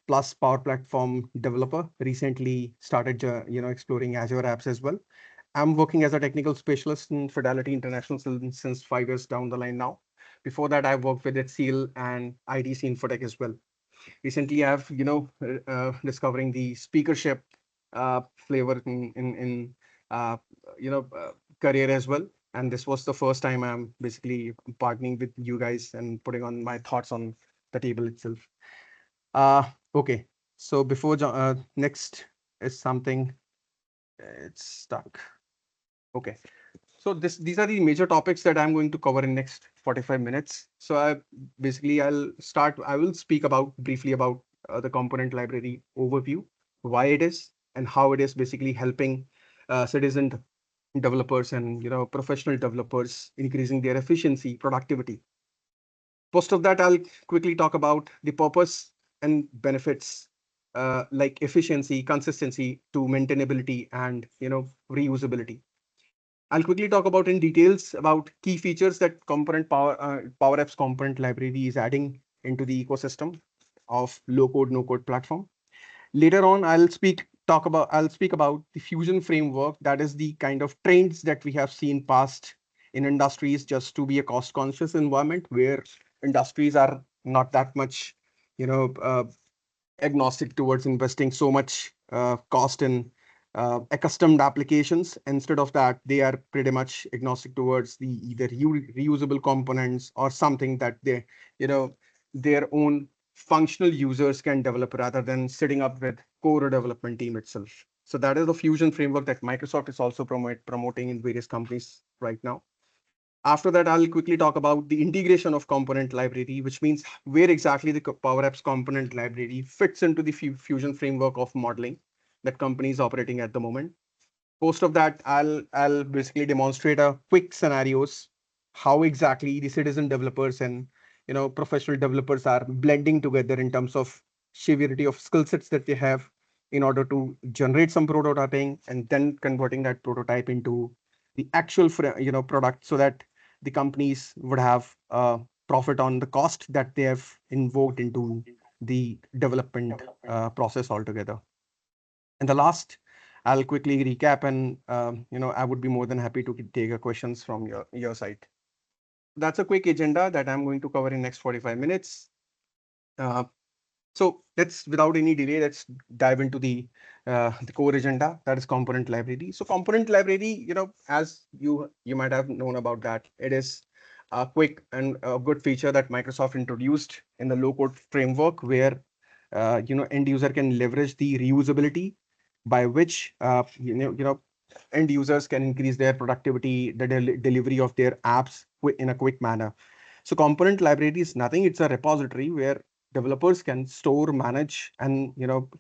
plus Power Platform developer. Recently started exploring Azure apps as well. I'm working as a technical specialist in Fidelity International since 5 years down the line now. Before that, I worked with HCL and IDC Infotech as well. Recently I've discovering the speakership flavor in uh, you know uh, career as well, and this was the first time I'm basically partnering with you guys and putting on my thoughts on the table itself. uh okay, so next is something, it's stuck. Okay, so these are the major topics that I'm going to cover in next 45 minutes. So I will speak about briefly about the component library overview, why it is, and how it is basically helping citizen developers and professional developers increasing their efficiency, productivity. Post of that, I'll quickly talk about the purpose and benefits like efficiency, consistency to maintainability and reusability. I'll quickly talk about in details about key features that Power Apps component library is adding into the ecosystem of low code, no code platform. Later on, I'll speak about the Fusion framework. That is the kind of trends that we have seen past in industries, just to be a cost conscious environment where industries are not that much, you know, agnostic towards investing so much cost in accustomed applications. Instead of that, they are pretty much agnostic towards the either reusable components or something that their own functional users can develop rather than sitting up with core development team itself. So that is the Fusion framework that Microsoft is also promoting in various companies right now. After that, I'll quickly talk about the integration of component library, which means where exactly the Power Apps component library fits into the Fusion framework of modeling that company is operating at the moment. Post of that, I'll basically demonstrate a quick scenarios, how exactly the citizen developers and professional developers are blending together in terms of severity of skill sets that they have in order to generate some prototyping and then converting that prototype into the actual product, so that the companies would have profit on the cost that they have invoked into the development process altogether. And the last, I'll quickly recap, and I would be more than happy to take questions from your side. That's a quick agenda that I'm going to cover in next 45 minutes. So without any delay, let's dive into the core agenda, that is component library. So component library, as you might have known about that, it is a quick and a good feature that Microsoft introduced in the low code framework, where end user can leverage the reusability by which end users can increase their productivity, the delivery of their apps in a quick manner. So component library is nothing, it's a repository where developers can store, manage, and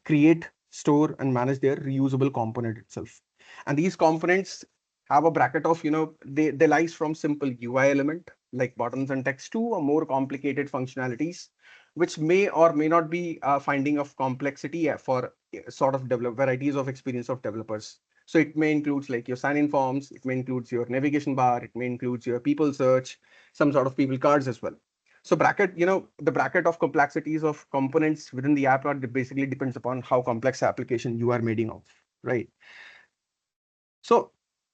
create, store, and manage their reusable component itself. And these components have a bracket of they lies from simple UI element like buttons and text to a more complicated functionalities, which may or may not be finding of complexity for sort of varieties of experience of developers. So it may include like your sign-in forms, it may include your navigation bar, it may include your people search, some sort of people cards as well. So the bracket of complexities of components within the app basically depends upon how complex application you are making of, right? So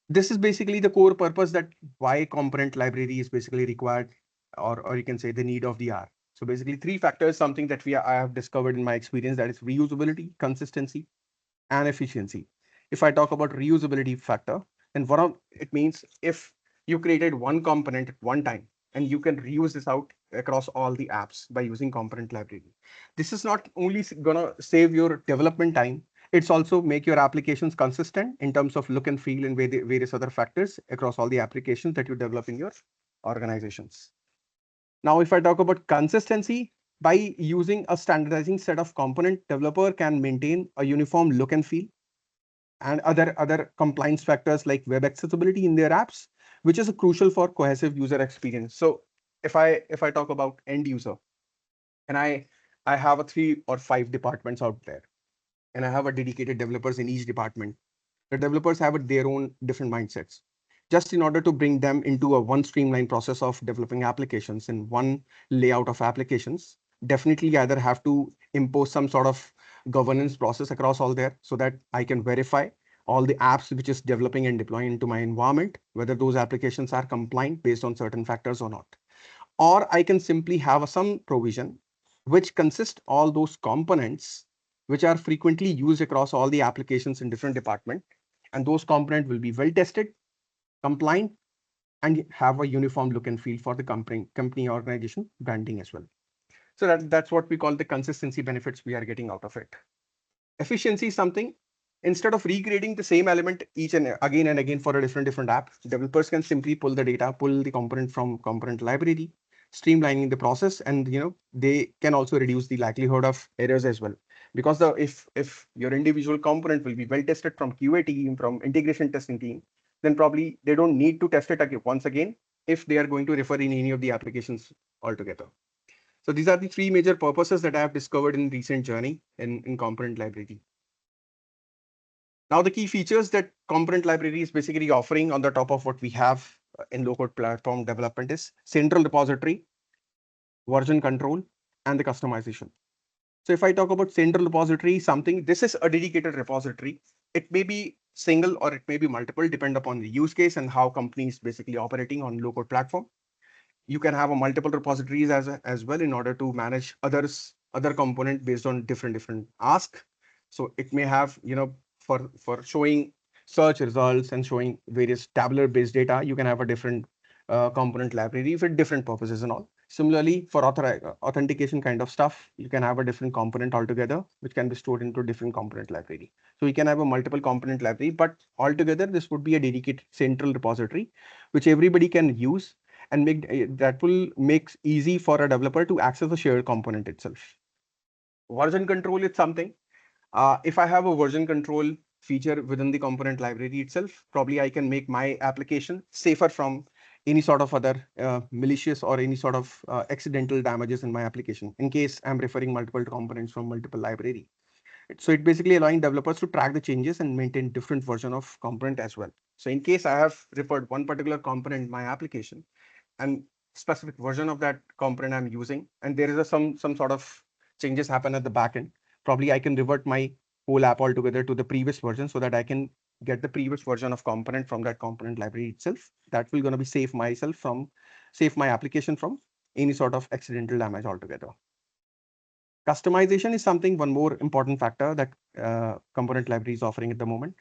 this is basically the core purpose that why component library is basically required, or you can say the need of the hour. So basically 3 factors, something that I have discovered in my experience, that is reusability, consistency, and efficiency. If I talk about reusability factor, then it means if you created one component at one time and you can reuse this out across all the apps by using component library. This is not only gonna save your development time, it's also make your applications consistent in terms of look and feel and various other factors across all the applications that you develop in your organizations. Now, if I talk about consistency, by using a standardizing set of component, developer can maintain a uniform look and feel and other compliance factors like web accessibility in their apps, which is crucial for cohesive user experience. So if I talk about end user, and I have a 3 or 5 departments out there, and I have a dedicated developers in each department. The developers have their own different mindsets. Just in order to bring them into a one streamlined process of developing applications and one layout of applications, definitely either have to impose some sort of governance process across all there, so that I can verify all the apps which is developing and deploying into my environment, whether those applications are compliant based on certain factors or not. Or I can simply have some provision which consists all those components which are frequently used across all the applications in different departments. And those components will be well tested, compliant, and have a uniform look and feel for the company organization branding as well. So that's what we call the consistency benefits we are getting out of it. Efficiency is something, instead of recreating the same element each and again for a different app, developers can simply pull the data, pull the component from component library, streamlining the process, and they can also reduce the likelihood of errors as well. Because if your individual component will be well tested from QA team, from integration testing team, then probably they don't need to test it once again if they are going to refer in any of the applications altogether. So these are the three major purposes that I have discovered in recent journey in component library. Now the key features that component library is basically offering on the top of what we have in low-code platform development is central repository, version control, and the customization. So if I talk about central repository, this is a dedicated repository. It may be single or it may be multiple, depend upon the use case and how companies basically operating on low-code platform. You can have a multiple repositories as well in order to manage other component based on different ask. So it may have, for showing search results and showing various tabular based data, you can have a different component library for different purposes and all. Similarly, for authentication kind of stuff, you can have a different component altogether, which can be stored into different component library. So you can have a multiple component library, but altogether this would be a dedicated central repository, which everybody can use and that will make easy for a developer to access the shared component itself. Version control is something. If I have a version control feature within the component library itself, probably I can make my application safer from any sort of other malicious or any sort of accidental damages in my application in case I'm referring multiple components from multiple library. So it basically allowing developers to track the changes and maintain different version of component as well. So in case I have referred one particular component in my application and specific version of that component I'm using, and there is some sort of changes happen at the backend, probably I can revert my whole app altogether to the previous version so that I can get the previous version of component from that component library itself. That will going to be save my application from any sort of accidental damage altogether. Customization is one more important factor that component library is offering at the moment.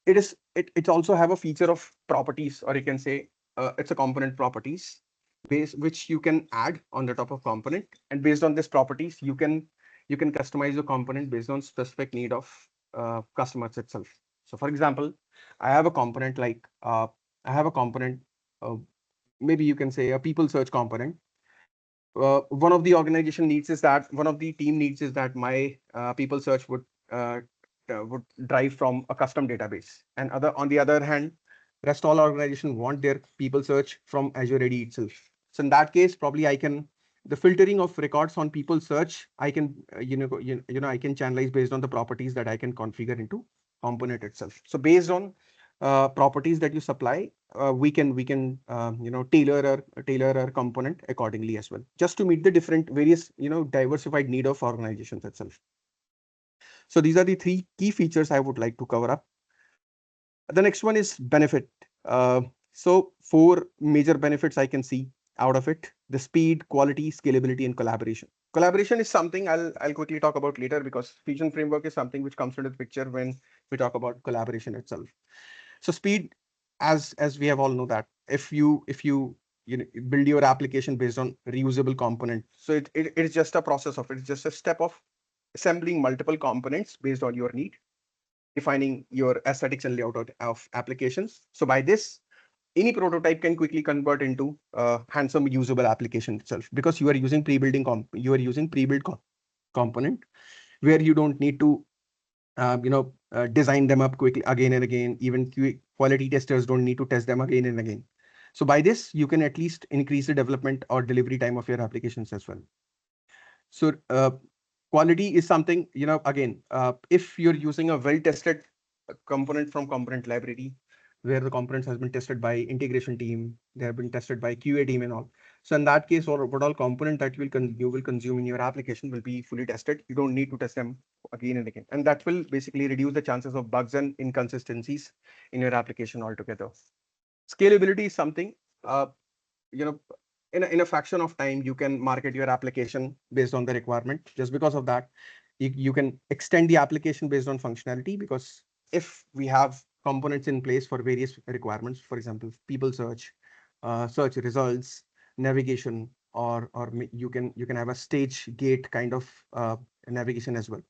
It also have a feature of properties, or you can say it's a component properties base which you can add on the top of component, and based on this properties you can customize your component based on specific need of customers itself. So for example, I have a component like maybe you can say a people search component. One of the organization needs is that one of the team needs is that my people search would drive from a custom database, and on the other hand, rest all organization want their people search from Azure AD itself. So in that case, probably the filtering of records on people search, I can I can channelize based on the properties that I can configure into component itself. So based on properties that you supply, we can tailor our component accordingly as well, just to meet the different various diversified need of organizations itself. So these are the three key features I would like to cover up. The next one is benefit. So 4 major benefits I can see out of it: the speed, quality, scalability, and collaboration. Collaboration is something I'll quickly talk about later, because Fusion framework is something which comes into the picture when we talk about collaboration itself. So speed, as we have all know that if you build your application based on reusable component, so it's just a process of it's just a step of assembling multiple components based on your need, defining your aesthetics and layout of applications. So by this, any prototype can quickly convert into a handsome usable application itself, because you are using pre-built component where you don't need to design them up quickly again and again. Even quality testers don't need to test them again and again. So by this, you can at least increase the development or delivery time of your applications as well. So quality is something, again, if you're using a well-tested component from component library, where the components has been tested by integration team, they have been tested by QA team and all. So in that case, what all component that you will consume in your application will be fully tested. You don't need to test them again and again. And that will basically reduce the chances of bugs and inconsistencies in your application altogether. Scalability is something, in a fraction of time, you can market your application based on the requirement. Just because of that, you can extend the application based on functionality, because if we have components in place for various requirements, for example, people search, search results, navigation, or you can have a stage gate kind of navigation as well.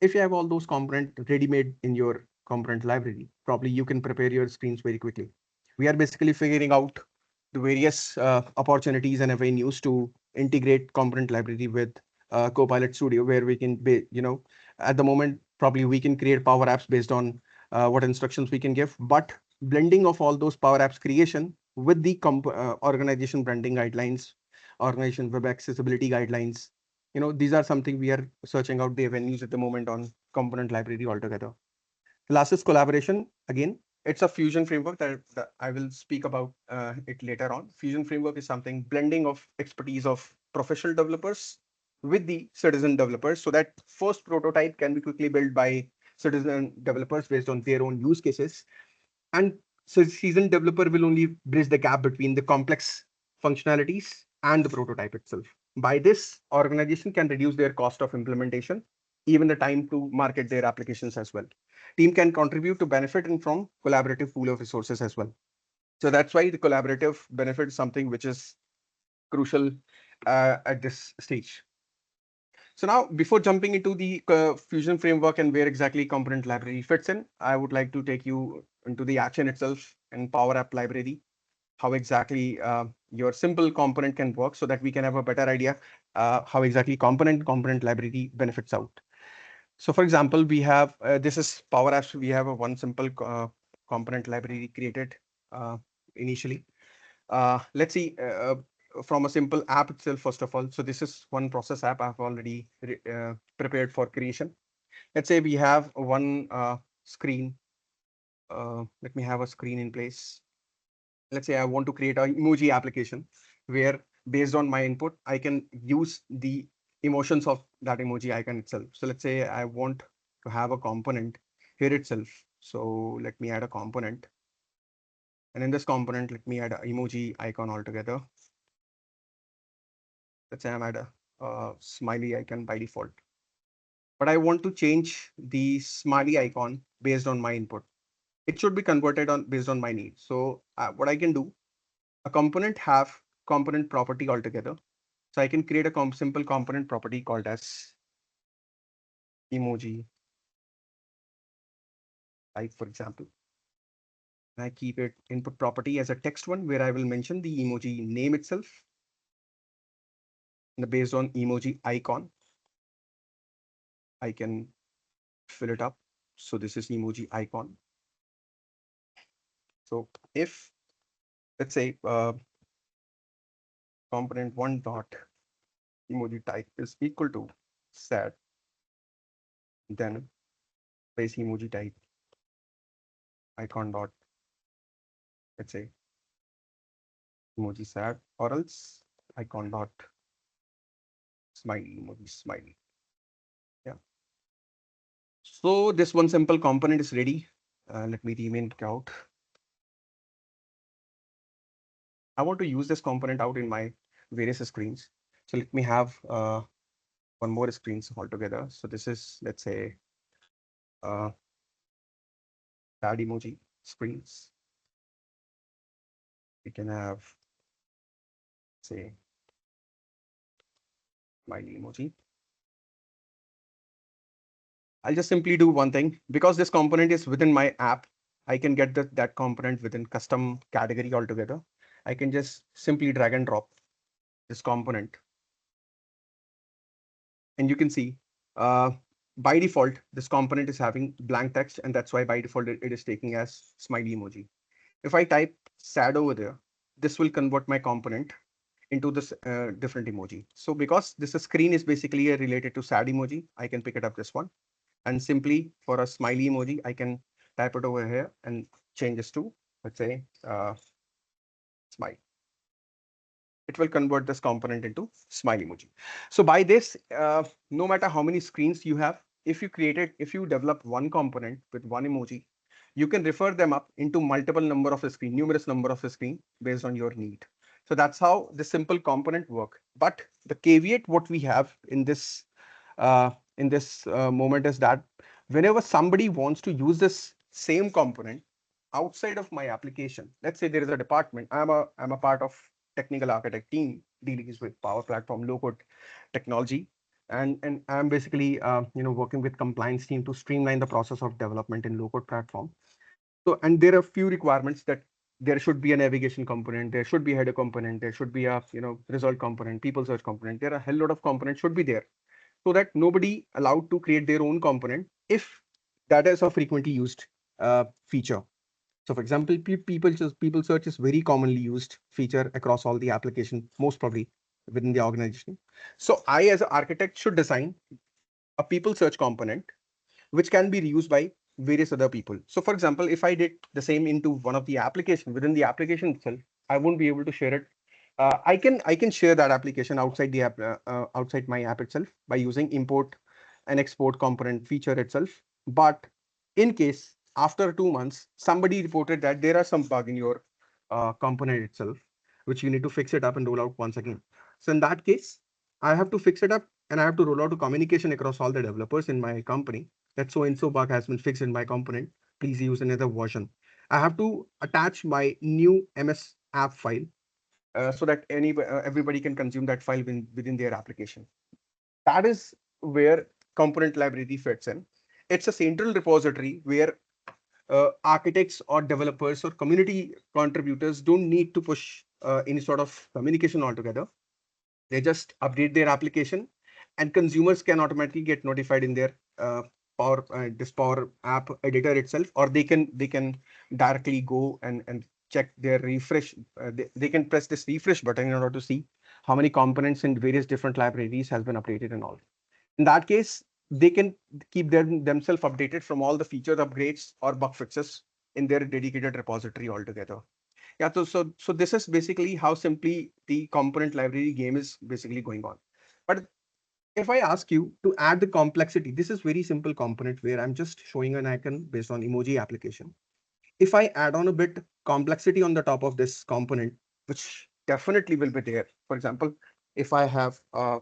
If you have all those components ready-made in your component library, probably you can prepare your screens very quickly. We are basically figuring out the various opportunities and avenues to integrate component library with Copilot Studio, where we can be, at the moment, probably we can create Power Apps based on what instructions we can give, but blending of all those Power Apps creation with the organization branding guidelines organization web accessibility guidelines. These are something we are searching out the avenues at the moment on component library altogether. The last is collaboration. Again, it's a fusion framework that I will speak about it later on. Fusion framework is something blending of expertise of professional developers with the citizen developers, so that first prototype can be quickly built by citizen developers based on their own use cases. And so seasoned developer will only bridge the gap between the complex functionalities and the prototype itself. By this, organization can reduce their cost of implementation, even the time to market their applications as well. Team can contribute to benefiting from collaborative pool of resources as well. So that's why the collaborative benefit is something which is crucial at this stage. So now, before jumping into the Fusion framework and where exactly component library fits in, I would like to take you into the action itself in Power App Library, how exactly your simple component can work, so that we can have a better idea how exactly component library benefits out. So for example, we have, this is Power Apps. We have a one simple component library created initially. Let's see, from a simple app itself, first of all. So this is one process app I've already prepared for creation. Let's say we have one screen. Let me have a screen in place. Let's say I want to create an emoji application where, based on my input, I can use the emotions of that emoji icon itself. So let's say I want to have a component here itself. So let me add a component. And in this component, let me add an emoji icon altogether. Let's say I'm at a smiley icon by default. But I want to change the smiley icon based on my input. It should be converted on based on my needs. So what I can do, a component have component property altogether. So I can create a simple component property called as emoji type, for example. And I keep it input property as a text one, where I will mention the emoji name itself. And based on emoji icon, I can fill it up. So this is emoji icon. So if, let's say, component one dot emoji type is equal to sad, then place emoji type icon dot, let's say, emoji sad, or else icon dot smiley, emoji smiley. Yeah. So this one simple component is ready. Let me rename it out. I want to use this component out in my various screens. So let me have one more screens altogether. So this is, let's say, sad emoji screens. We can have, say, smiley emoji. I'll just simply do one thing. Because this component is within my app, I can get that component within custom category altogether. I can just simply drag and drop this component. And you can see, by default, this component is having blank text, and that's why by default it is taking as smiley emoji. If I type sad over there, this will convert my component into this different emoji. So because this screen is basically related to sad emoji, I can pick it up this one. And simply for a smiley emoji, I can type it over here and change this to, let's say, smile. It will convert this component into smile emoji. So by this, no matter how many screens you have, if you develop one component with one emoji, you can refer them up into multiple number of a screen, numerous number of a screen based on your need. So that's how the simple component work. But the caveat what we have in this moment is that whenever somebody wants to use this same component outside of my application, let's say there is a department, I'm a part of technical architect team dealing with Power Platform low code technology, and I'm basically working with compliance team to streamline the process of development in low code platform. So, and there are a few requirements that there should be a navigation component, there should be a header component, there should be a result component, people search component. There are a hell lot of components should be there, so that nobody allowed to create their own component if that is a frequently used feature. So for example, people search is very commonly used feature across all the application, most probably within the organization. So I, as an architect, should design a people search component which can be reused by various other people. So for example, if I did the same into one of the application within the application itself, I won't be able to share it. I can share that application outside the app, outside my app itself by using import and export component feature itself. But in case after 2 months, somebody reported that there are some bug in your component itself, which you need to fix it up and roll out once again. So in that case, I have to fix it up and I have to roll out a communication across all the developers in my company that so and so bug has been fixed in my component. Please use another version. I have to attach my new MS app file so that everybody can consume that file within their application. That is where component library fits in. It's a central repository where architects or developers or community contributors don't need to push any sort of communication altogether. They just update their application, and consumers can automatically get notified in their this Power App editor itself, or they can directly go and check their refresh. They can press this refresh button in order to see how many components in various different libraries has been updated and all. In that case, they can keep themselves updated from all the feature upgrades or bug fixes in their dedicated repository altogether. Yeah, so this is basically how simply the component library game is basically going on. But if I ask you to add the complexity, this is very simple component where I'm just showing an icon based on emoji application. If I add on a bit complexity on the top of this component, which definitely will be there. For example, if I have uh,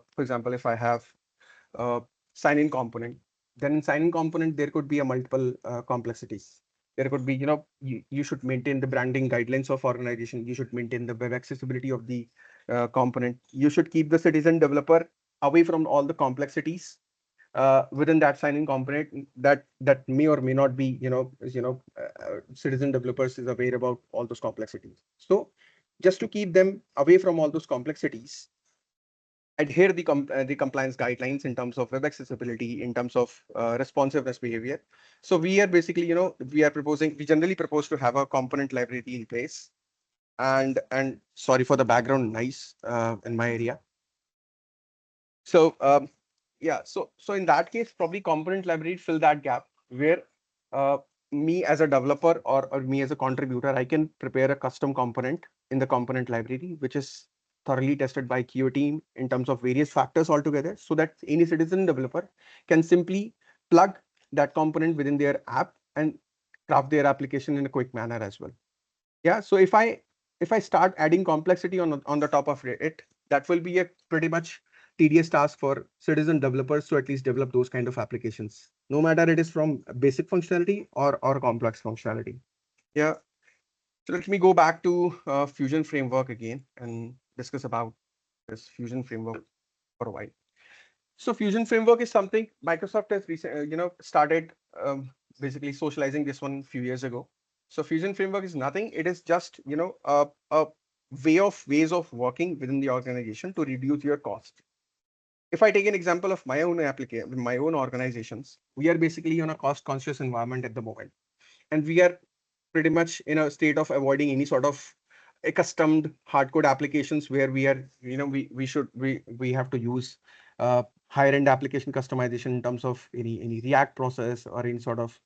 sign-in component, then in sign-in component, there could be a multiple complexities. There could be, you should maintain the branding guidelines of organization. You should maintain the web accessibility of the component. You should keep the citizen developer away from all the complexities within that sign-in component that may or may not be, citizen developers is aware about all those complexities. So just to keep them away from all those complexities, adhere the compliance guidelines in terms of web accessibility, in terms of responsiveness behavior. So we are basically, we generally propose to have a component library in place. And sorry for the background noise in my area. So yeah, so in that case, probably component library fill that gap where uh, me as a developer or me as a contributor, I can prepare a custom component in the component library, which is thoroughly tested by QA team in terms of various factors altogether, so that any citizen developer can simply plug that component within their app and craft their application in a quick manner as well. Yeah, so if I start adding complexity on the top of it, that will be a pretty much tedious task for citizen developers to at least develop those kind of applications, no matter it is from basic functionality or complex functionality. Yeah. So let me go back to Fusion framework again and discuss about this Fusion framework for a while. So Fusion framework is something Microsoft has started basically socializing this one a few years ago. So Fusion framework is nothing. It is just a ways of working within the organization to reduce your cost. If I take an example of my own application, my own organizations, we are basically on a cost conscious environment at the moment, and we are pretty much in a state of avoiding any sort of accustomed hard code applications where we are, we have to use higher end application customization in terms of any React process or any sort of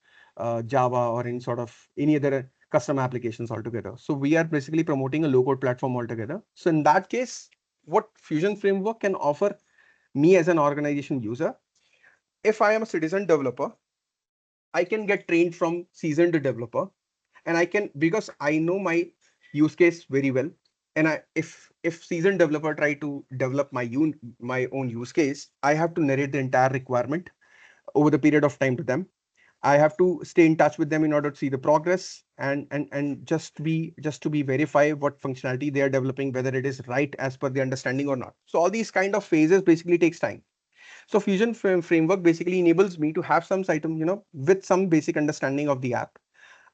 Java or any sort of any other custom applications altogether. So we are basically promoting a low code platform altogether. So in that case, what Fusion framework can offer me as an organization user, if I am a citizen developer, I can get trained from seasoned developer, and I can, because I know my use case very well. And if seasoned developer try to develop my own use case, I have to narrate the entire requirement over the period of time to them. I have to stay in touch with them in order to see the progress and just to be verify what functionality they are developing, whether it is right as per the understanding or not. So all these kind of phases basically takes time. So Fusion framework basically enables me to have some item, with some basic understanding of the app.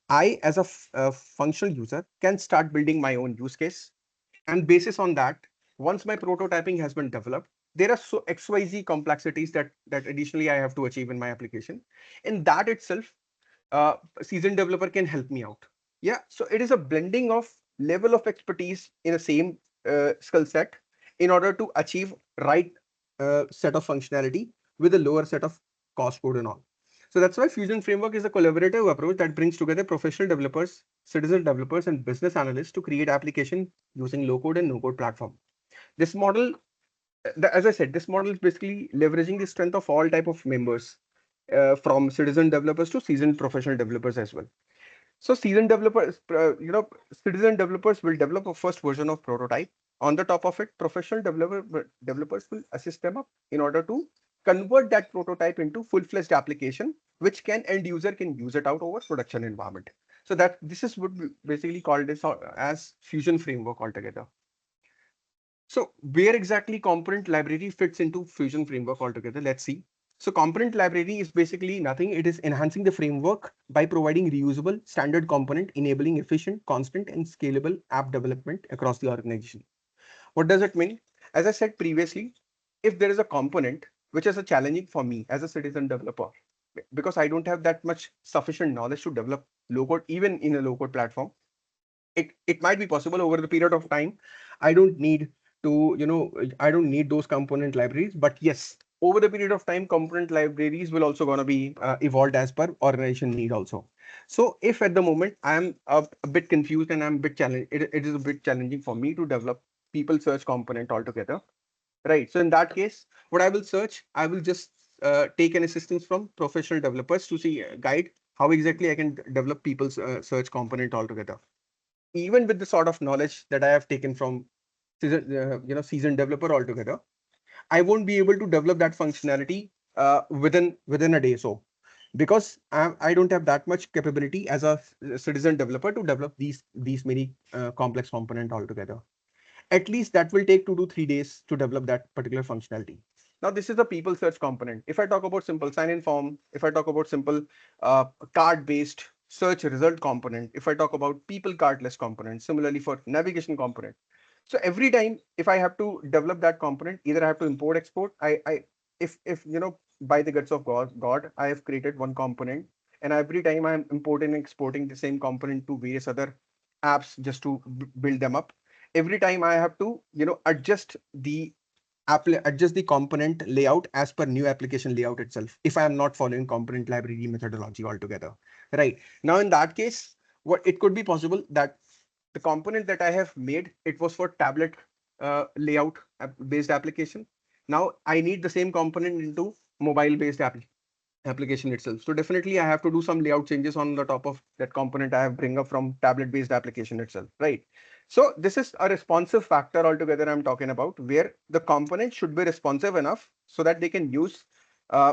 I, as a functional user, can start building my own use case. And basis on that, once my prototyping has been developed, there are so XYZ complexities that additionally I have to achieve in my application. In that itself, a seasoned developer can help me out. Yeah, so it is a blending of level of expertise in the same skill set in order to achieve right set of functionality with a lower set of cost code and all. So that's why Fusion Framework is a collaborative approach that brings together professional developers, citizen developers, and business analysts to create application using low code and no code platform. This model, as I said, this model is basically leveraging the strength of all type of members, from citizen developers to seasoned professional developers as well. So seasoned developers, citizen developers will develop a first version of prototype. On the top of it, professional developers will assist them up in order to convert that prototype into full-fledged application, which can end user can use it out over production environment. So that this is what we basically called this as Fusion Framework altogether. So where exactly component library fits into Fusion Framework altogether? Let's see. So component library is basically nothing. It is enhancing the framework by providing reusable standard component, enabling efficient, constant, and scalable app development across the organization. What does it mean? As I said previously, if there is a component which is a challenging for me as a citizen developer, because I don't have that much sufficient knowledge to develop low code, even in a low code platform, it might be possible over the period of time. I don't need to, I don't need those component libraries, but yes, over the period of time, component libraries will also gonna be evolved as per organization need also. So if at the moment I'm a bit confused and I'm a bit challenged, it is a bit challenging for me to develop people search component altogether, right? So in that case, what I will search, I will just take an assistance from professional developers to see guide how exactly I can develop people's search component altogether. Even with the sort of knowledge that I have taken from seasoned developer altogether, I won't be able to develop that functionality within a day. So because I don't have that much capability as a citizen developer to develop these many complex component altogether. At least that will take 2 to 3 days to develop that particular functionality. Now, this is the people search component. If I talk about simple sign-in form, if I talk about simple card-based search result component, if I talk about people card-less component, similarly for navigation component. So every time if I have to develop that component, either I have to import, export. If by the guts of God, I have created one component, and every time I'm importing and exporting the same component to various other apps just to build them up. Every time I have to, adjust the component layout as per new application layout itself, if I am not following component library methodology altogether. Right. Now, in that case, what it could be possible that the component that I have made, it was for tablet layout based application. Now I need the same component into mobile based application itself. So definitely I have to do some layout changes on the top of that component I have bring up from tablet based application itself, right? So this is a responsive factor altogether I'm talking about, where the component should be responsive enough so that they can use,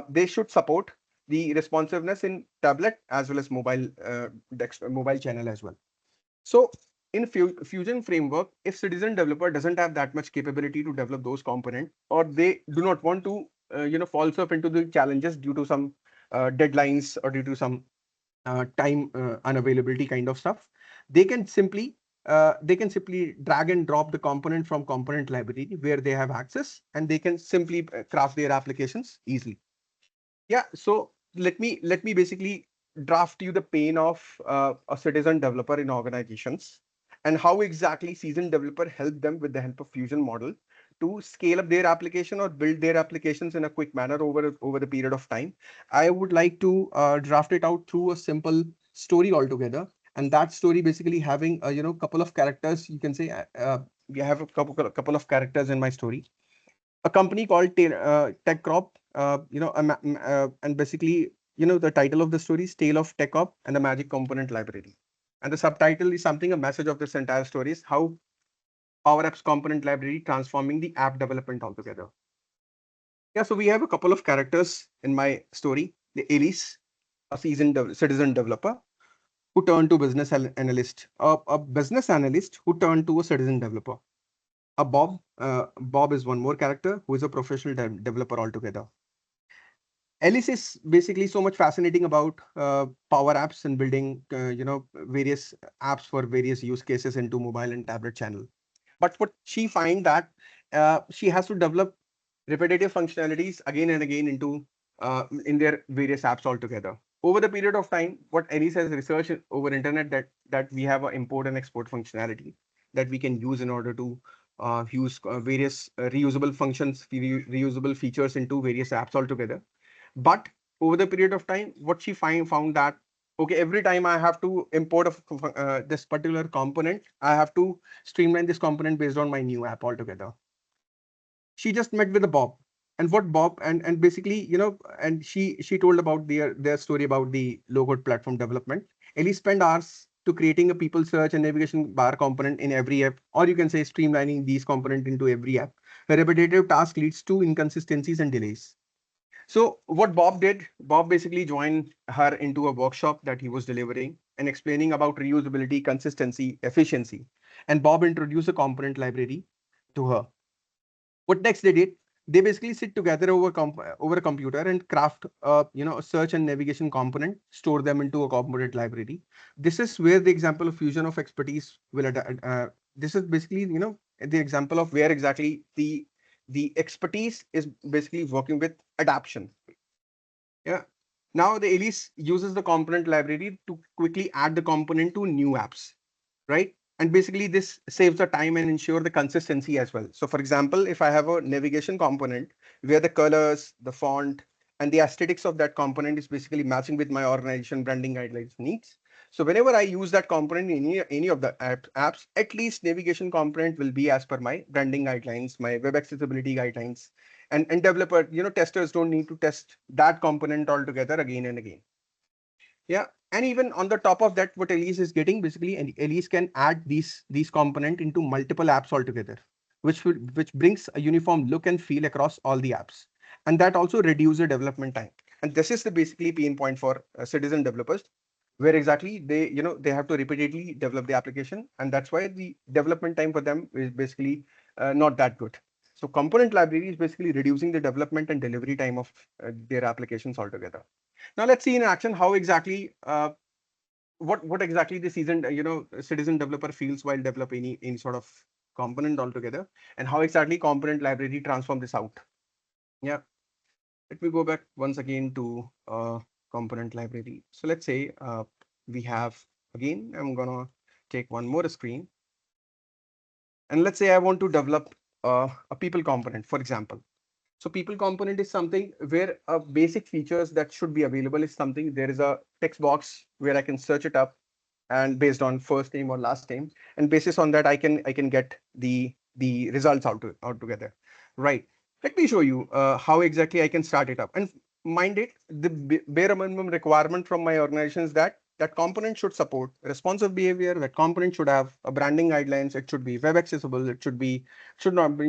they should support the responsiveness in tablet as well as mobile channel as well. So in Fusion Framework, if citizen developer doesn't have that much capability to develop those components, or they do not want to, falls up into the challenges due to some deadlines or due to some time unavailability kind of stuff, they can simply drag and drop the component from component library where they have access, and they can simply craft their applications easily. Yeah. So let me basically draft you the pain of a citizen developer in organizations, and how exactly seasoned developer help them with the help of Fusion model to scale up their application or build their applications in a quick manner over the period of time. I would like to draft it out through a simple story altogether, and that story basically having a couple of characters. You can say we have a couple of characters in my story. A company called TechCrop, and basically, the title of the story is Tale of TechCrop and the Magic Component Library. And the subtitle is something, a message of this entire story is how Power Apps Component Library transforming the app development altogether. Yeah, so we have a couple of characters in my story. The Elise, a seasoned citizen developer who turned to business analyst, a business analyst who turned to a citizen developer. A Bob. Bob is one more character who is a professional developer altogether. Alice is basically so much fascinating about Power Apps and building, various apps for various use cases into mobile and tablet channel. But what she find that she has to develop repetitive functionalities again and again into in their various apps altogether. Over the period of time, what Alice has researched over internet, that we have an import and export functionality that we can use in order to use various reusable functions, reusable features into various apps altogether. But over the period of time, what she found that, okay, every time I have to import this particular component, I have to streamline this component based on my new app altogether. She just met with the Bob, and what Bob and basically, and she told about their story about the low code platform development. Ellie spent hours to creating a people search and navigation bar component in every app, or you can say streamlining these components into every app. A repetitive task leads to inconsistencies and delays. So what Bob did, Bob basically joined her into a workshop that he was delivering and explaining about reusability, consistency, efficiency. And Bob introduced a component library to her. What next they did? They basically sit together over a computer and craft a search and navigation component, store them into a component library. This is where the example of fusion of expertise this is basically the example of where exactly the expertise is basically working with adaption. Yeah. Now the Elise uses the component library to quickly add the component to new apps, right? And basically this saves the time and ensure the consistency as well. So for example, if I have a navigation component where the colors, the font, and the aesthetics of that component is basically matching with my organization branding guidelines needs. So whenever I use that component in any of the apps, at least navigation component will be as per my branding guidelines, my web accessibility guidelines, and developer, testers don't need to test that component altogether again and again. Yeah. And even on the top of that, what Elise is getting, basically, Elise can add these component into multiple apps altogether, which brings a uniform look and feel across all the apps. And that also reduces the development time. And this is the basically pain point for citizen developers, where exactly they have to repeatedly develop the application. And that's why the development time for them is basically not that good. So component library is basically reducing the development and delivery time of their applications altogether. Now let's see in action how exactly what exactly the citizen developer feels while developing any sort of component altogether, and how exactly component library transform this out. Yeah, let me go back once again to component library. So let's say we have, again, I'm gonna take one more screen, and let's say I want to develop a people component, for example. So people component is something where basic features that should be available is something, there is a text box where I can search it up and based on first name or last name, and basis on that I can get the results out together, right? Let me show you how exactly I can start it up. And mind it, the bare minimum requirement from my organization is that that component should support responsive behavior, that component should have a branding guidelines, it should be web accessible, it should not be,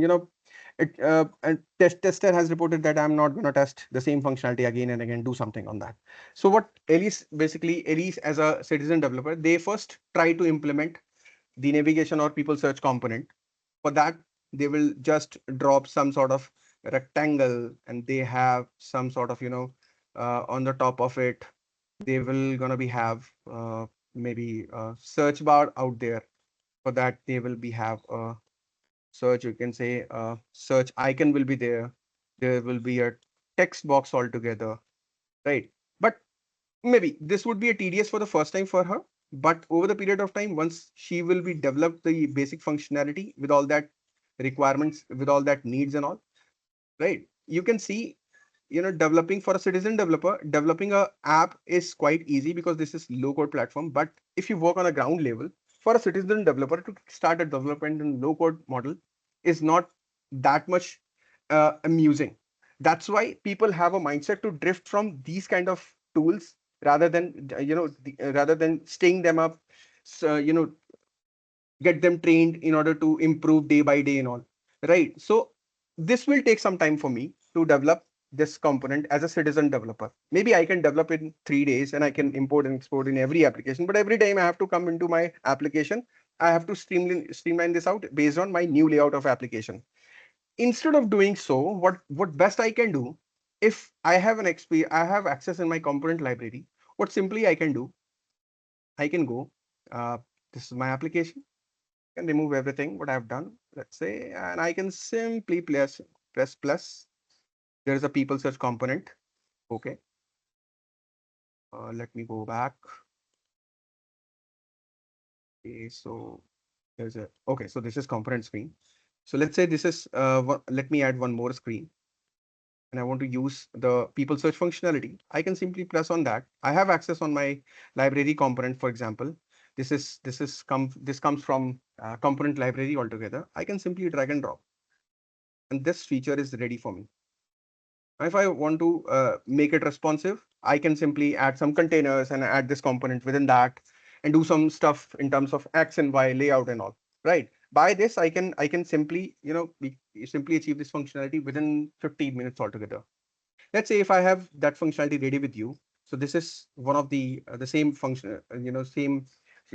and tester has reported that I'm not going to test the same functionality again and again, do something on that. So what Elise as a citizen developer, they first try to implement the navigation or people search component. For that, they will just drop some sort of rectangle, and they have some sort of, on the top of it, they will gonna be have maybe a search bar out there. For that, they will be have a search, you can say search icon will be there. There will be a text box altogether, right? But maybe this would be a tedious for the first time for her, but over the period of time, once she will be developed the basic functionality with all that requirements, with all that needs and all, right? You can see, developing for a citizen developer, developing a app is quite easy because this is low code platform. But if you work on a ground level, for a citizen developer to start a development in low code model is not that much amusing. That's why people have a mindset to drift from these kind of tools rather than rather than staying them up, so, get them trained in order to improve day by day and all, right? So this will take some time for me to develop this component as a citizen developer. Maybe I can develop in 3 days and I can import and export in every application, but every time I have to come into my application, I have to streamline this out based on my new layout of application. Instead of doing so, what best I can do, if I have I have access in my component library, what simply I can do, I can go, this is my application, can remove everything what I've done, let's say, and I can simply press plus. There is a people search component. Okay. Let me go back. Okay, so there's a, okay, so this is component screen. So let's say this is, let me add one more screen and I want to use the people search functionality. I can simply press on that. I have access on my library component, for example. This comes from component library altogether. I can simply drag and drop, and this feature is ready for me. If I want to make it responsive, I can simply add some containers and add this component within that and do some stuff in terms of X and Y layout and all, right? By this, I can simply, simply achieve this functionality within 15 minutes altogether. Let's say if I have that functionality ready with you. So this is one of the same function, same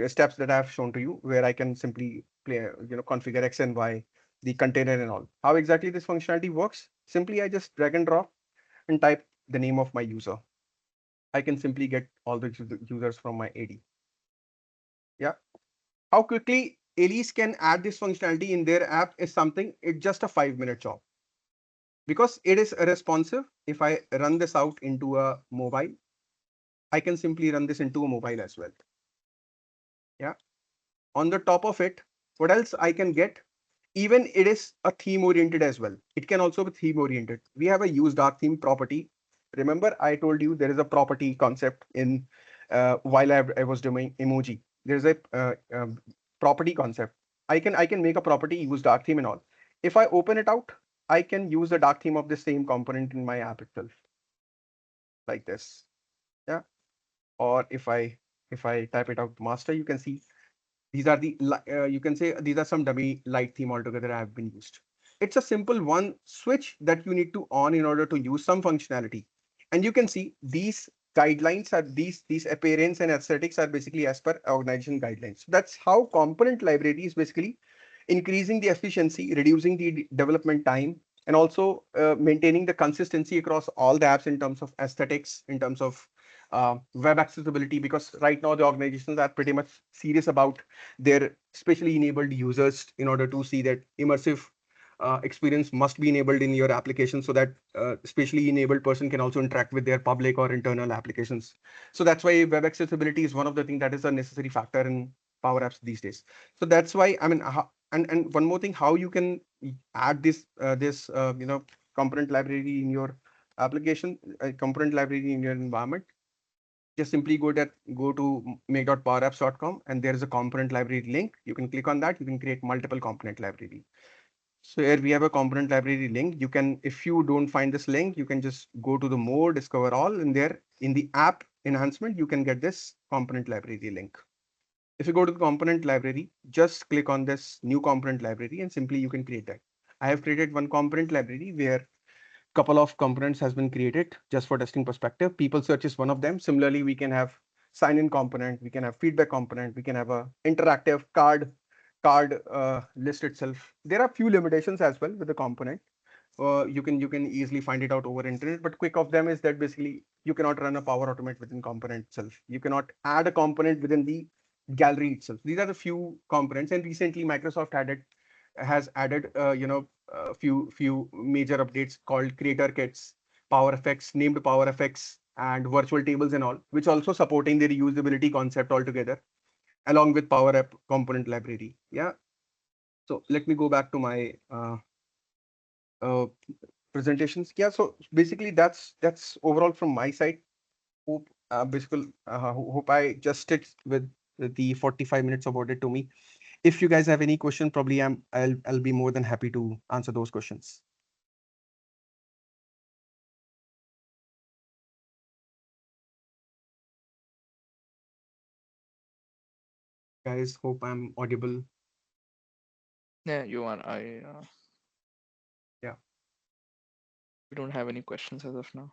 steps that I have shown to you, where I can simply configure X and Y, the container and all. How exactly this functionality works? Simply, I just drag and drop and type the name of my user. I can simply get all the users from my AD. Yeah. How quickly Elise can add this functionality in their app is something, it's just a 5-minute job. Because it is responsive, if I run this out into a mobile, I can simply run this into a mobile as well. Yeah. On the top of it, what else I can get? Even it is a theme oriented as well. It can also be theme oriented. We have a use dark theme property. Remember, I told you there is a property concept in while I was doing emoji. There's a property concept. I can make a property, use dark theme and all. If I open it out, I can use the dark theme of the same component in my app itself, like this. Yeah. Or if I type it out master, you can see these are you can say these are some dummy light theme altogether have been used. It's a simple one switch that you need to on in order to use some functionality. And you can see these guidelines are these appearance and aesthetics are basically as per organization guidelines. So that's how component library is basically increasing the efficiency, reducing the development time, and also maintaining the consistency across all the apps in terms of aesthetics, in terms of web accessibility, because right now the organizations are pretty much serious about their specially enabled users in order to see that immersive experience must be enabled in your application, so that specially enabled person can also interact with their public or internal applications. So that's why web accessibility is one of the things that is a necessary factor in Power Apps these days. So that's why, I mean, and one more thing, how you can add this component library in your application, component library in your environment. Just simply go to make.powerapps.com, and there is a component library link. You can click on that. You can create multiple component library. So here we have a component library link. You can, if you don't find this link, you can just go to the more discover all, and there in the app enhancement, you can get this component library link. If you go to the component library, just click on this new component library and simply you can create that. I have created one component library where couple of components has been created just for testing perspective. People search is one of them. Similarly, we can have sign in component, we can have feedback component, we can have a interactive card list itself. There are few limitations as well with the component. You can easily find it out over internet, but quick of them is that basically you cannot run a Power Automate within component itself. You cannot add a component within the gallery itself. These are the few components, and recently Microsoft has added a few major updates called creator kits, power effects, named power effects, and virtual tables and all, which also supporting the reusability concept altogether, along with Power App component library. Yeah. So let me go back to my uh, presentations. Yeah. So basically, that's overall from my side. Hope I just stick with the 45 minutes awarded to me. If you guys have any question, probably I'll be more than happy to answer those questions. Guys, hope I'm audible. Yeah, you are. Yeah. We don't have any questions as of now,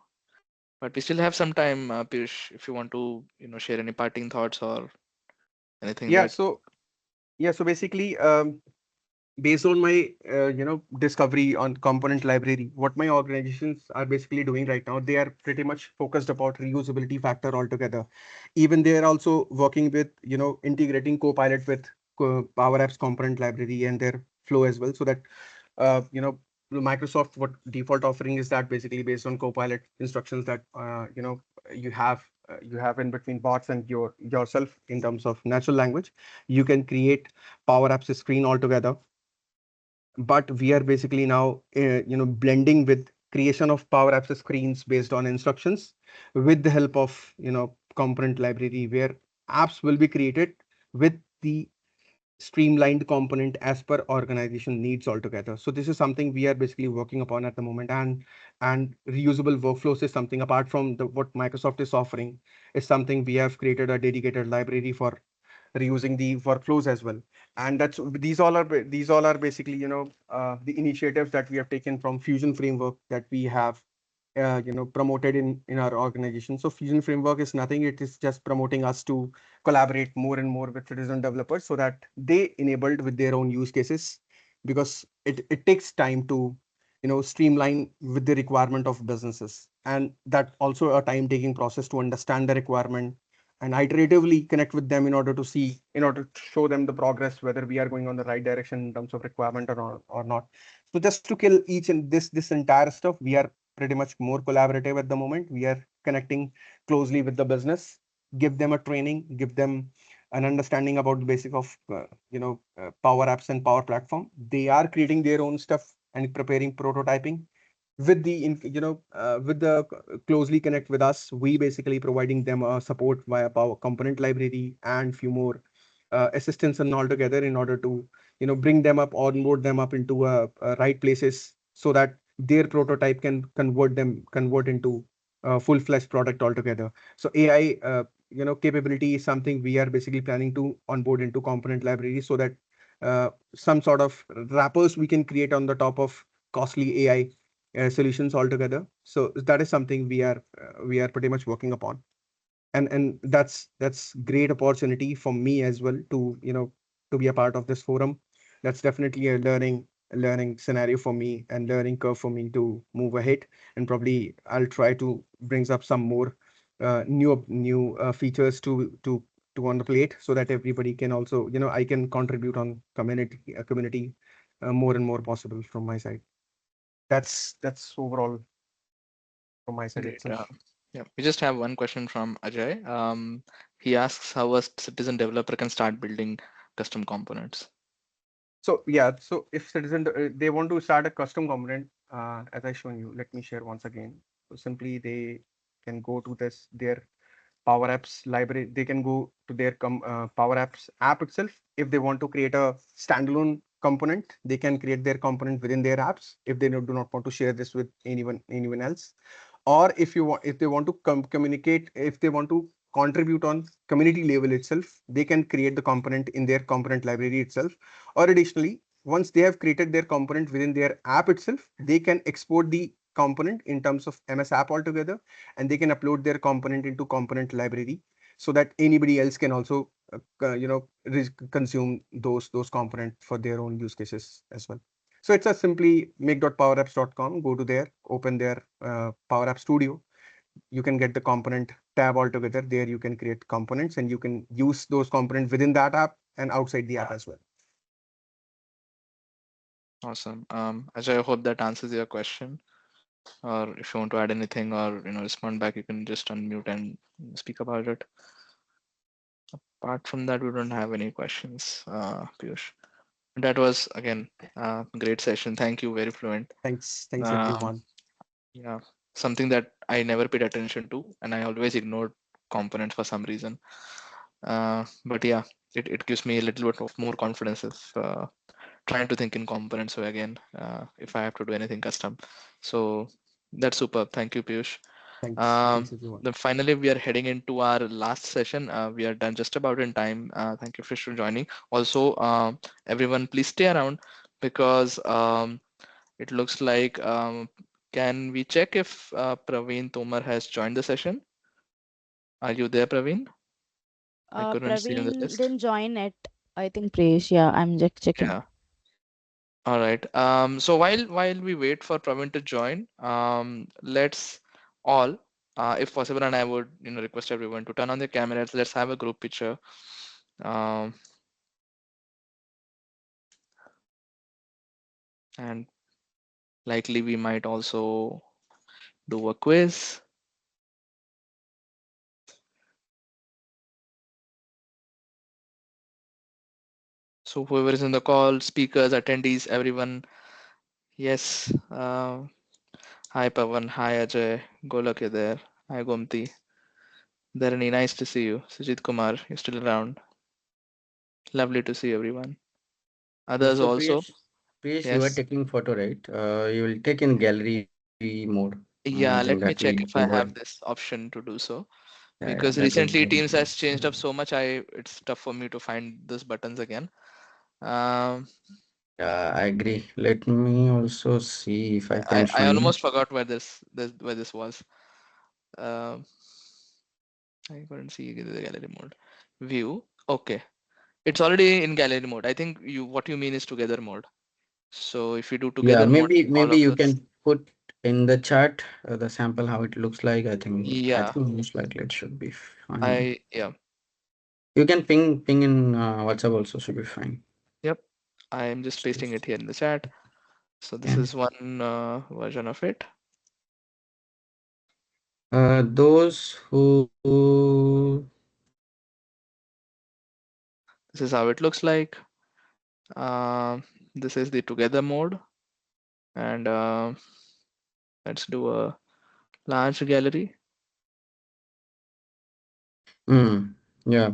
but we still have some time, Piyush, if you want to, share any parting thoughts or anything Yeah. that. So basically, based on my discovery on component library, what my organizations are basically doing right now, they are pretty much focused about reusability factor altogether. Even they are also working with integrating Copilot with Power Apps component library and their flow as well, so that Microsoft, what default offering is that basically based on Copilot instructions that you have in between bots and yourself in terms of natural language, you can create Power Apps screen altogether. but we are basically now blending with creation of Power Apps screens based on instructions with the help of component library, where apps will be created with the streamlined component as per organization needs altogether. So this is something we are basically working upon at the moment, and reusable workflows is something apart from what Microsoft is offering, is something we have created a dedicated library for reusing the workflows as well. And these all are basically the initiatives that we have taken from Fusion framework that we have promoted in our organization. So Fusion framework is nothing, it is just promoting us to collaborate more and more with citizen developers so that they enabled with their own use cases, because it takes time to streamline with the requirement of businesses, and that also a time taking process to understand the requirement and iteratively connect with them in order to show them the progress, whether we are going on the right direction in terms of requirement or not. So just to kill each and this entire stuff, we are pretty much more collaborative at the moment. We are connecting closely with the business, give them a training, give them an understanding about the basic of Power Apps and Power Platform. They are creating their own stuff and preparing prototyping with the with the closely connect with us. We basically providing them support via Power Component Library and few more assistance and all together in order to bring them up, onboard them up into right places so that their prototype can convert into a full-fledged product altogether. So AI capability is something we are basically planning to onboard into component library, so that some sort of wrappers we can create on the top of costly AI solutions altogether. So that is something we are pretty much working upon, and that's great opportunity for me as well to to be a part of this forum. That's definitely a learning scenario for me and learning curve for me to move ahead, and probably I'll try to brings up some more new features to on the plate, so that everybody can also I can contribute on community more and more possible from my side. That's overall from my side Great. itself. Yeah, we just have one question from Ajay. He asks how a citizen developer can start building custom components. So yeah, so if citizen they want to start a custom component, as I shown you, let me share once again. So simply they can go to their Power Apps library. They can go to their Power Apps app itself. If they want to create a standalone component, they can create their component within their apps if they do not want to share this with anyone else. Or if they want to communicate, if they want to contribute on community level itself, they can create the component in their component library itself. Or additionally, once they have created their component within their app itself, they can export the component in terms of MS app altogether, and they can upload their component into component library, so that anybody else can also consume those component for their own use cases as well. So it's a simply make.powerapps.com. Go to there, open their Power App Studio. You can get the component tab altogether. There you can create components, and you can use those components within that app and outside the app as well. Awesome. Ajay, I hope that answers your question. Or if you want to add anything or respond back, you can just unmute and speak about it. Apart from that, we don't have any questions, Piyush. That was again a great session. Thank you, very fluent. Thanks Um, everyone. yeah, something that I never paid attention to, and I always ignored components for some reason. But yeah, it gives me a little bit of more confidence if trying to think in components. So again, if I have to do anything custom, so that's super. Thank you, Piyush. Thanks everyone. Then finally, we are heading into our last session. We are done just about in time. Thank you, Fish, for joining. Also, everyone, please stay around because it looks like, can we check if Praveen Tomar has joined the session? Are you there, Praveen? I couldn't see on the Praveen list. didn't join it. I think Prayesh. Yeah, I'm just checking. Yeah. All right. So while we wait for Praveen to join, let's all, if possible, and I would request everyone to turn on their cameras. Let's have a group picture. Um, and likely we might also do a quiz. So whoever is in the call, speakers, attendees, everyone. Yes. Hi Pavan. Hi Ajay. Golak is there. Hi Gomti. Dharani, nice to see you. Sujit Kumar, you're still around. Lovely to see everyone. Others So also. Priyesh, you are Yes. taking photo, right? You will take in gallery mode. I think Yeah, that let me will check if I avoid. have this option to do so. Yeah, Because that will. recently Teams has changed up so much, it's tough for me to find those buttons again. Um, Yeah, I agree. Let me also see if I can I find. almost forgot where this was. Um, I couldn't see the gallery mode. View. Okay. It's already in gallery mode. I think what you mean is together mode. So if you do Yeah, together mode, all maybe of you this. can put in the chat the sample how it looks like. I Yeah, think most likely it should be fine. yeah. You can ping in WhatsApp also should be fine. Yep. I am just pasting it here in the chat. So this Yeah. is one version of it. Those who This is how it looks like. This is the together mode, and let's do a large gallery. yeah,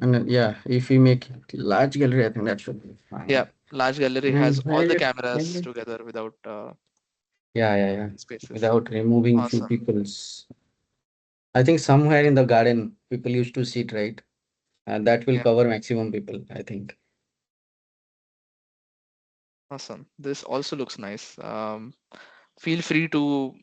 and yeah, if we make large gallery, I think that should be Yeah, fine. large gallery has And all the hide cameras it. together without Yeah. spaces. Without removing few Awesome. people's. I think somewhere in the garden people used to sit, right? And that will Yeah, cover maximum people, I think. awesome. This also looks nice. Feel free to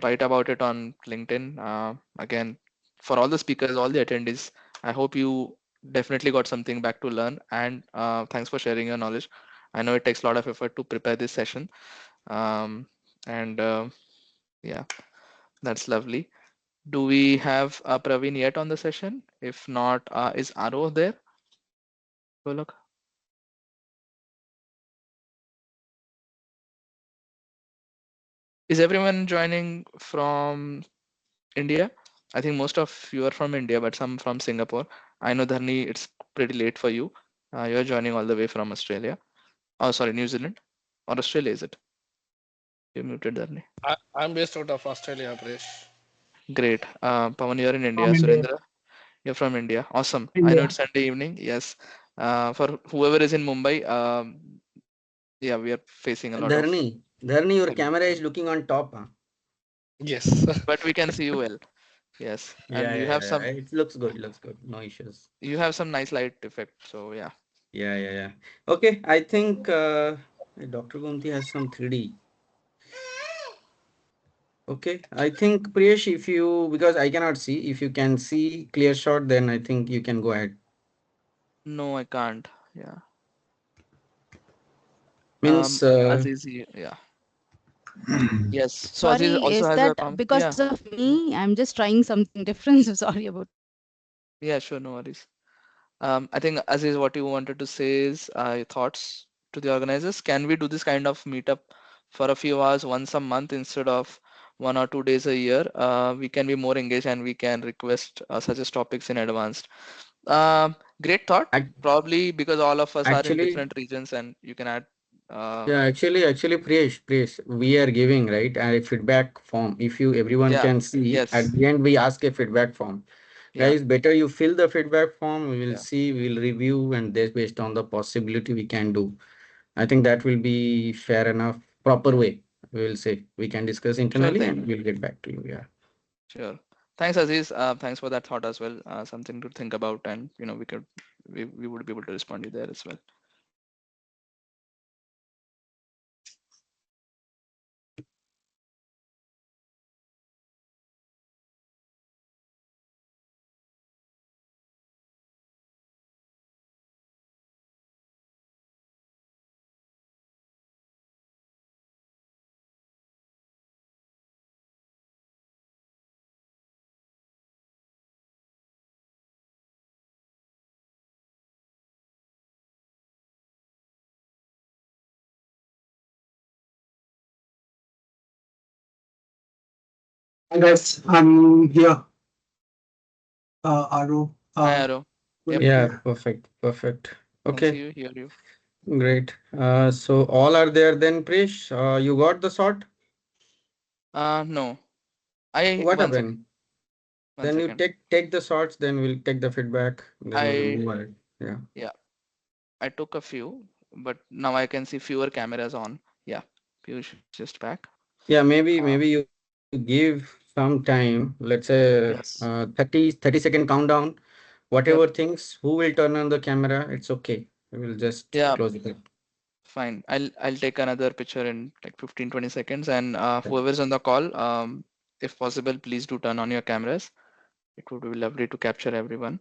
write about it on LinkedIn. Again, for all the speakers, all the attendees, I hope you definitely got something back to learn. And thanks for sharing your knowledge. I know it takes a lot of effort to prepare this session. And yeah, that's lovely. Do we have Praveen yet on the session? If not, is Aro there? Go look. Is everyone joining from India? I think most of you are from India, but some from Singapore. I know Dharni, it's pretty late for you. You're joining all the way from Australia. Oh, sorry, New Zealand or Australia, is it? You muted Dharni. I'm based out of Australia, Pradesh. Great. Pawan, you're in India. From India. Surendra, you're from India. Awesome. I know India. it's Sunday evening. Yes. For whoever is in Mumbai, yeah, we are facing a lot of Dharni, your fog, camera is looking on top, huh? Yes. but we can see you well. Yes, and Yeah. It looks good. No issues. you have some nice light effect. So yeah. Yeah. Okay, I think Dr. Gomti has some 3D. Okay, I think Priyesh, if you, because I cannot see, if you can see clear shot, then I think you can go ahead. No, I can't. Yeah. Means, Aziz, yeah. Yes. So Aziz Sorry, also is has a that comment. because Yeah. of me? I'm just trying something different. So sorry about. Yeah, sure. No worries. I think Aziz, what you wanted to say is your thoughts to the organizers. Can we do this kind of meetup for a few hours once a month instead of 1 or 2 days a year? We can be more engaged and we can request suggest topics in advance. Great thought. ac- Probably because all of us are in actually, different regions and you can add. yeah, actually, Priyesh, we are giving, right, a feedback form. If you, everyone Yeah. can see, Yes. at the end, we ask a feedback form. Yeah. Guys, better you fill the feedback form, we will Yeah. see, we'll review, and this based on the possibility we can do. I think that will be fair enough, proper way. We will say we can discuss Sure internally thing. and we'll get back to you. Yeah. Sure. Thanks, Aziz. Thanks for that thought as well. Something to think about, and we would be able to respond to there as well. Hi guys, I'm here. Aru. Hi, Aro. Yep. Yeah, perfect. Can see Okay, you, hear you. great. So all are there then, Prish? You got the sort? No. What One second. happened? One Then you second. take the sorts, then we'll take the feedback, then we'll I move ahead. Yeah. yeah, I took a few, but now I can see fewer cameras on. Yeah, Piyush is just back. Yeah, maybe Uh, maybe you give some time, let's say yes. 30-second countdown. Yep. Whatever things, who will turn on the camera, it's okay. We will just Yeah, close it. fine. I'll take another picture in like 15-20 seconds, and whoever's on the call, if possible, please do turn on your cameras. It would be lovely to capture everyone.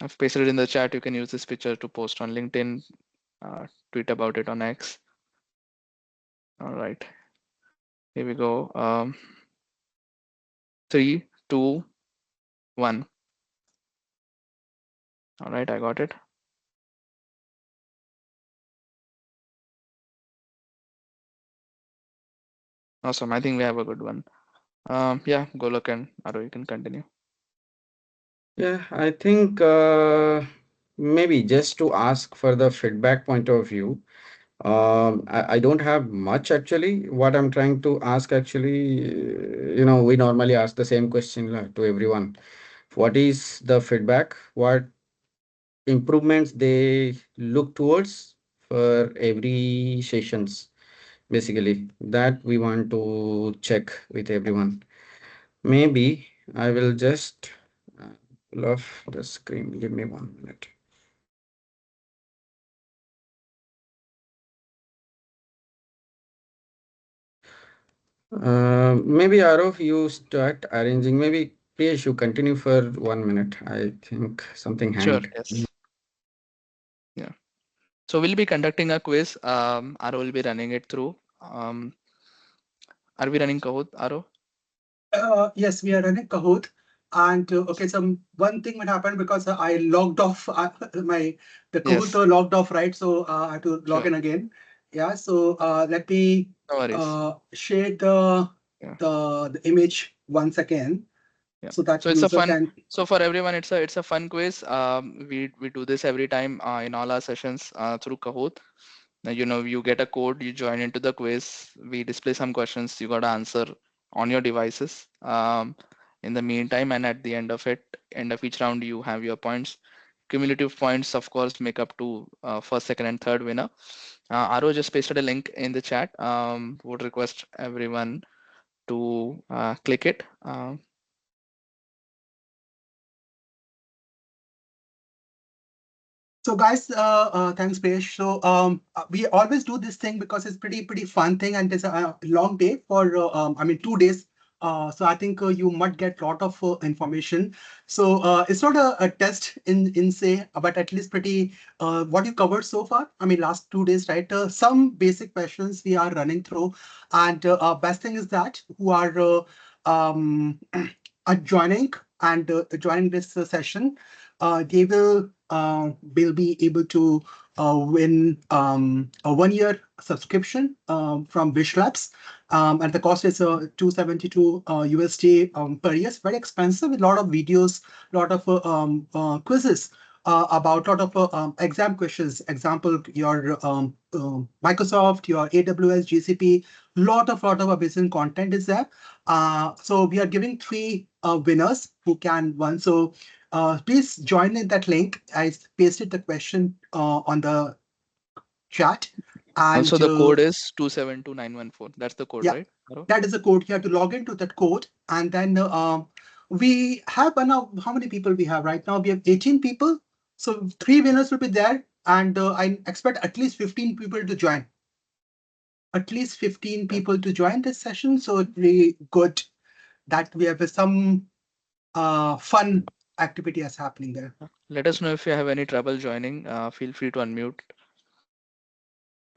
I've pasted it in the chat. You can use this picture to post on LinkedIn, tweet about it on X. All right, here we go. 3, 2, 1. All right, I got it. Awesome. I think we have a good one. Yeah, Golok and Aro, you can continue. Yeah, I think maybe just to ask for the feedback point of view. I don't have much actually. What I'm trying to ask actually, we normally ask the same question to everyone. What is the feedback? What improvements they look towards for every sessions? Basically, that we want to check with everyone. Maybe I will just pull off the screen. Give me 1 minute. Maybe Arav, you start arranging. Maybe Priyesh, you continue for 1 minute. I think something Sure. hanged. Yes. Yeah. So we'll be conducting a quiz. Aro will be running it through. Are we running Kahoot, Aro? Yes, we are running Kahoot. And okay, so one thing would happen because I logged off the Kahoot Yes. logged off, right? So I have to log Sure. in again. Yeah. So let me No worries. share Yeah. the image once again, Yeah. so that So it's a user fun. can. So for everyone, it's a fun quiz. We do this every time in all our sessions through Kahoot. Now, you get a code, you join into the quiz. We display some questions. You got to answer on your devices. In the meantime, and at the end of each round, you have your points. Cumulative points, of course, make up to first, second, and third winner. Aro just pasted a link in the chat. Would request everyone to click it. So guys, thanks, Payesh. So we always do this thing because it's pretty fun thing, and it's a long day for 2 days. So I think you might get a lot of information. So it's not a test in say, but at least pretty what you covered so far. I mean, last 2 days, right? Some basic questions we are running through, and best thing is that who are are joining and joining this session, they will be able to win a 1 year subscription from Wish Labs. And the cost is 272 USD per year. It's very expensive, with a lot of videos, a lot of quizzes about a lot of exam questions. Example, your Microsoft, your AWS, GCP, lot of amazing content is there. So we are giving 3 winners who can win. So please join in that link. I pasted the question on the chat. And Also, the code is 272914. That's the code, yeah, right, Aro? that is the code. You have to log into that code, and then we have now, how many people we have right now? We have 18 people. So 3 winners will be there, and I expect at least 15 people to join. At least 15 people to join this session. So it's really good that we have some fun activities happening there. Let us know if you have any trouble joining. Feel free to unmute.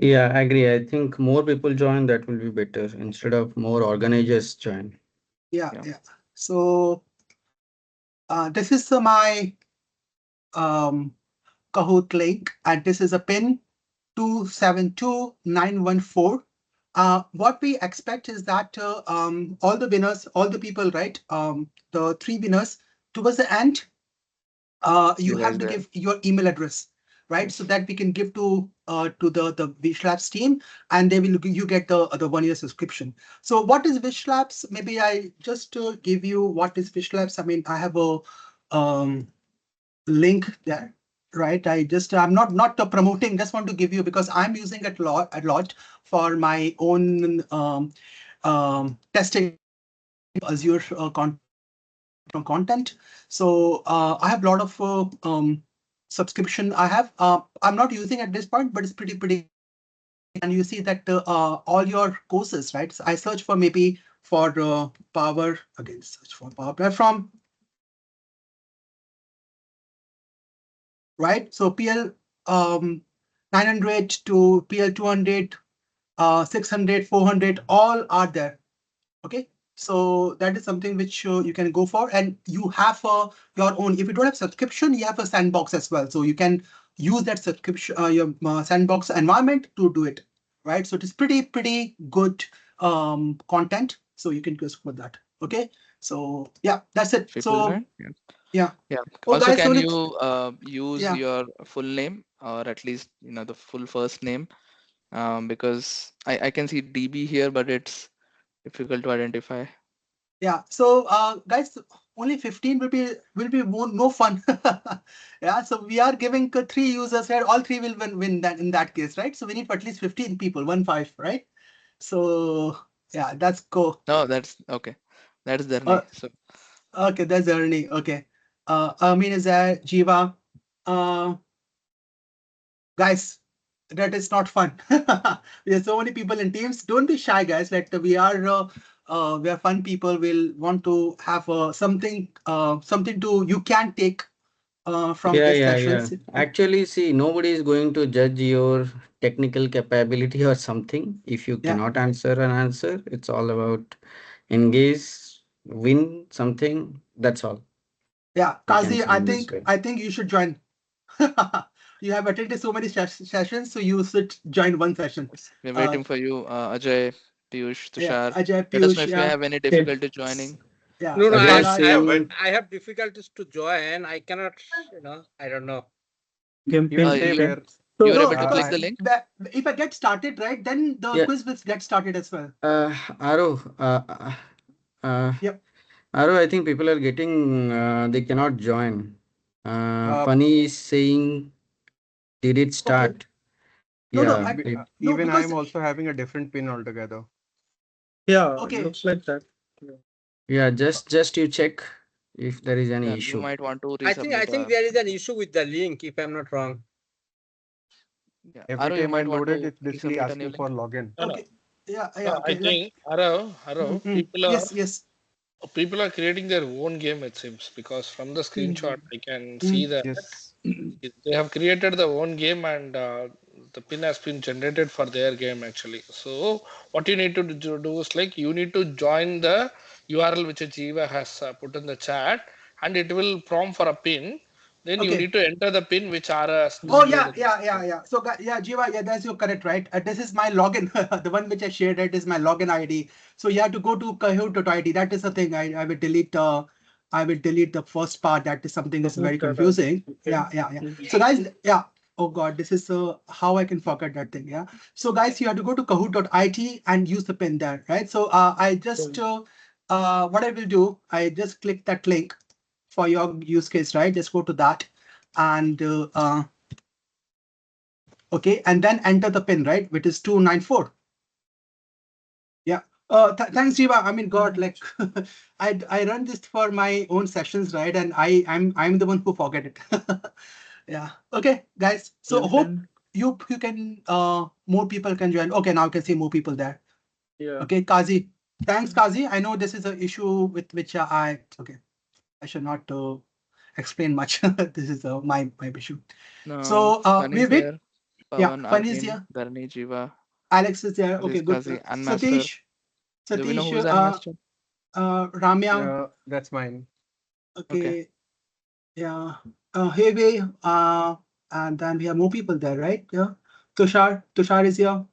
Yeah, I agree. I think more people join, that will be better instead of more organizers join. Yeah. So this is my Kahoot link, and this is a pin 272914. what we expect is that all the winners, all the people, right? The 3 winners towards the end, you You have guys to there. give your email address, right? So that we can give to the Wish Labs team, and they will you get the 1 year subscription. So what is Wish Labs? Maybe I just give you what is Wish Labs. I mean, I have a link there, right? I'm not promoting, just want to give you, because I'm using it a lot for my own testing Azure content. So I have a lot of subscription. I'm not using at this point, but it's pretty. And you see that all your courses, right? So I search for maybe for Power, again, search for Power Platform, right? So PL 900 to PL 200, 600, 400, all are there. Okay, so that is something which you can go for, and you have your own. If you don't have subscription, you have a sandbox as well, so you can use that subscription, your sandbox environment to do it, right? So it is pretty good content, so you can just for that. Okay, so yeah, that's it. People So join? yeah. Yeah. Oh, Also, guys, can only you use yeah. your full name, or at least the full first name? Because I can see DB here, but it's difficult to identify. Yeah, so guys, only 15 will be no fun. Yeah, so we are giving 3 users here. All 3 will win that in that case, right? So we need at least 15 people, 1-5, right? So yeah, that's go. No, that's okay. That's Uh, Dharni. So okay, that's Ernie. Okay. Amin is there, Jiva. Guys, that is not fun. We have so many people in teams. Don't be shy, guys. Like we are fun people. We'll want to have something to you can take from Yeah, this yeah, yeah. sessions. Actually, see, nobody is going to judge your technical capability or something. If you Yeah, cannot answer an answer, it's all about engage, win something. That's all. yeah. We can Kazi, say in this way. I think you should join. You have attended so many sessions, so you should join one session. we're waiting for you, Ajay, Piyush, Yeah, Tushar. Ajay, Let us know Piyush, if you yeah, have any okay. difficulty joining. Yeah, No, Ajay, Bala, same. I have difficulties to join. I cannot, I don't know. Even You same here. you were no, able to click because the link? if I get started, right, then the Yeah, quiz will get started as well. Aro, Yep. Aro, I think people are getting, they cannot join. Uh, Funny is saying, did it Okay. start? No, Yeah, no, even because I'm also having a different pin altogether. Yeah, okay. looks like that. yeah, just you check if there is any Yeah, you issue. might want to I resubmit. think there is an issue with the link, if I'm not wrong. Yeah, Every Aro, you time I might want load it, to it's basically resubmit a new asking for link. login. No, no. Okay. Yeah, I okay. think, Haro, people are creating their own game, it seems, because from the screenshot I can see that Yes. they have created their own game, and the pin has been generated for their game actually. So what you need to do is like you need to join the URL which Jiva has put in the chat, and it will prompt for a pin. Then you Okay. need to enter the pin which R has Oh displayed. yeah. So yeah, Jiva, yeah, that's you're correct, right? This is my login. The one which I shared, it is my login ID. So you have to go to Kahoot.id. That is the thing. I will delete. I will delete the first part. That is something that's very confusing. Yeah. So guys, yeah. Oh God, this is how I can forget that thing. Yeah. So guys, you have to go to Kahoot.it and use the pin there, right? So I just what I will do, I just click that link for your use case, right? Just go to that and okay, and then enter the pin, right, which is 294. Yeah. Thanks, Jiva. I mean, God, like I run this for my own sessions, right? And I'm the one who forget it. Yeah. Okay, guys. So hope you can more people can join. Okay, now I can see more people there. Yeah. Okay, Kazi. Thanks, Kazi. I know this is an issue with which I should not explain much. This is my issue. No, So Funny is we here. yeah, Pavan, Fun is Arvind, here. Dharni, Jiva, Alex is there. Okay, Aziz good. Kazi, and Master. Satish, Do we know Satish, who's Master? Ramya. That's mine. Okay, yeah. Hebe, and then we have more people there, right? Yeah. Tushar is here.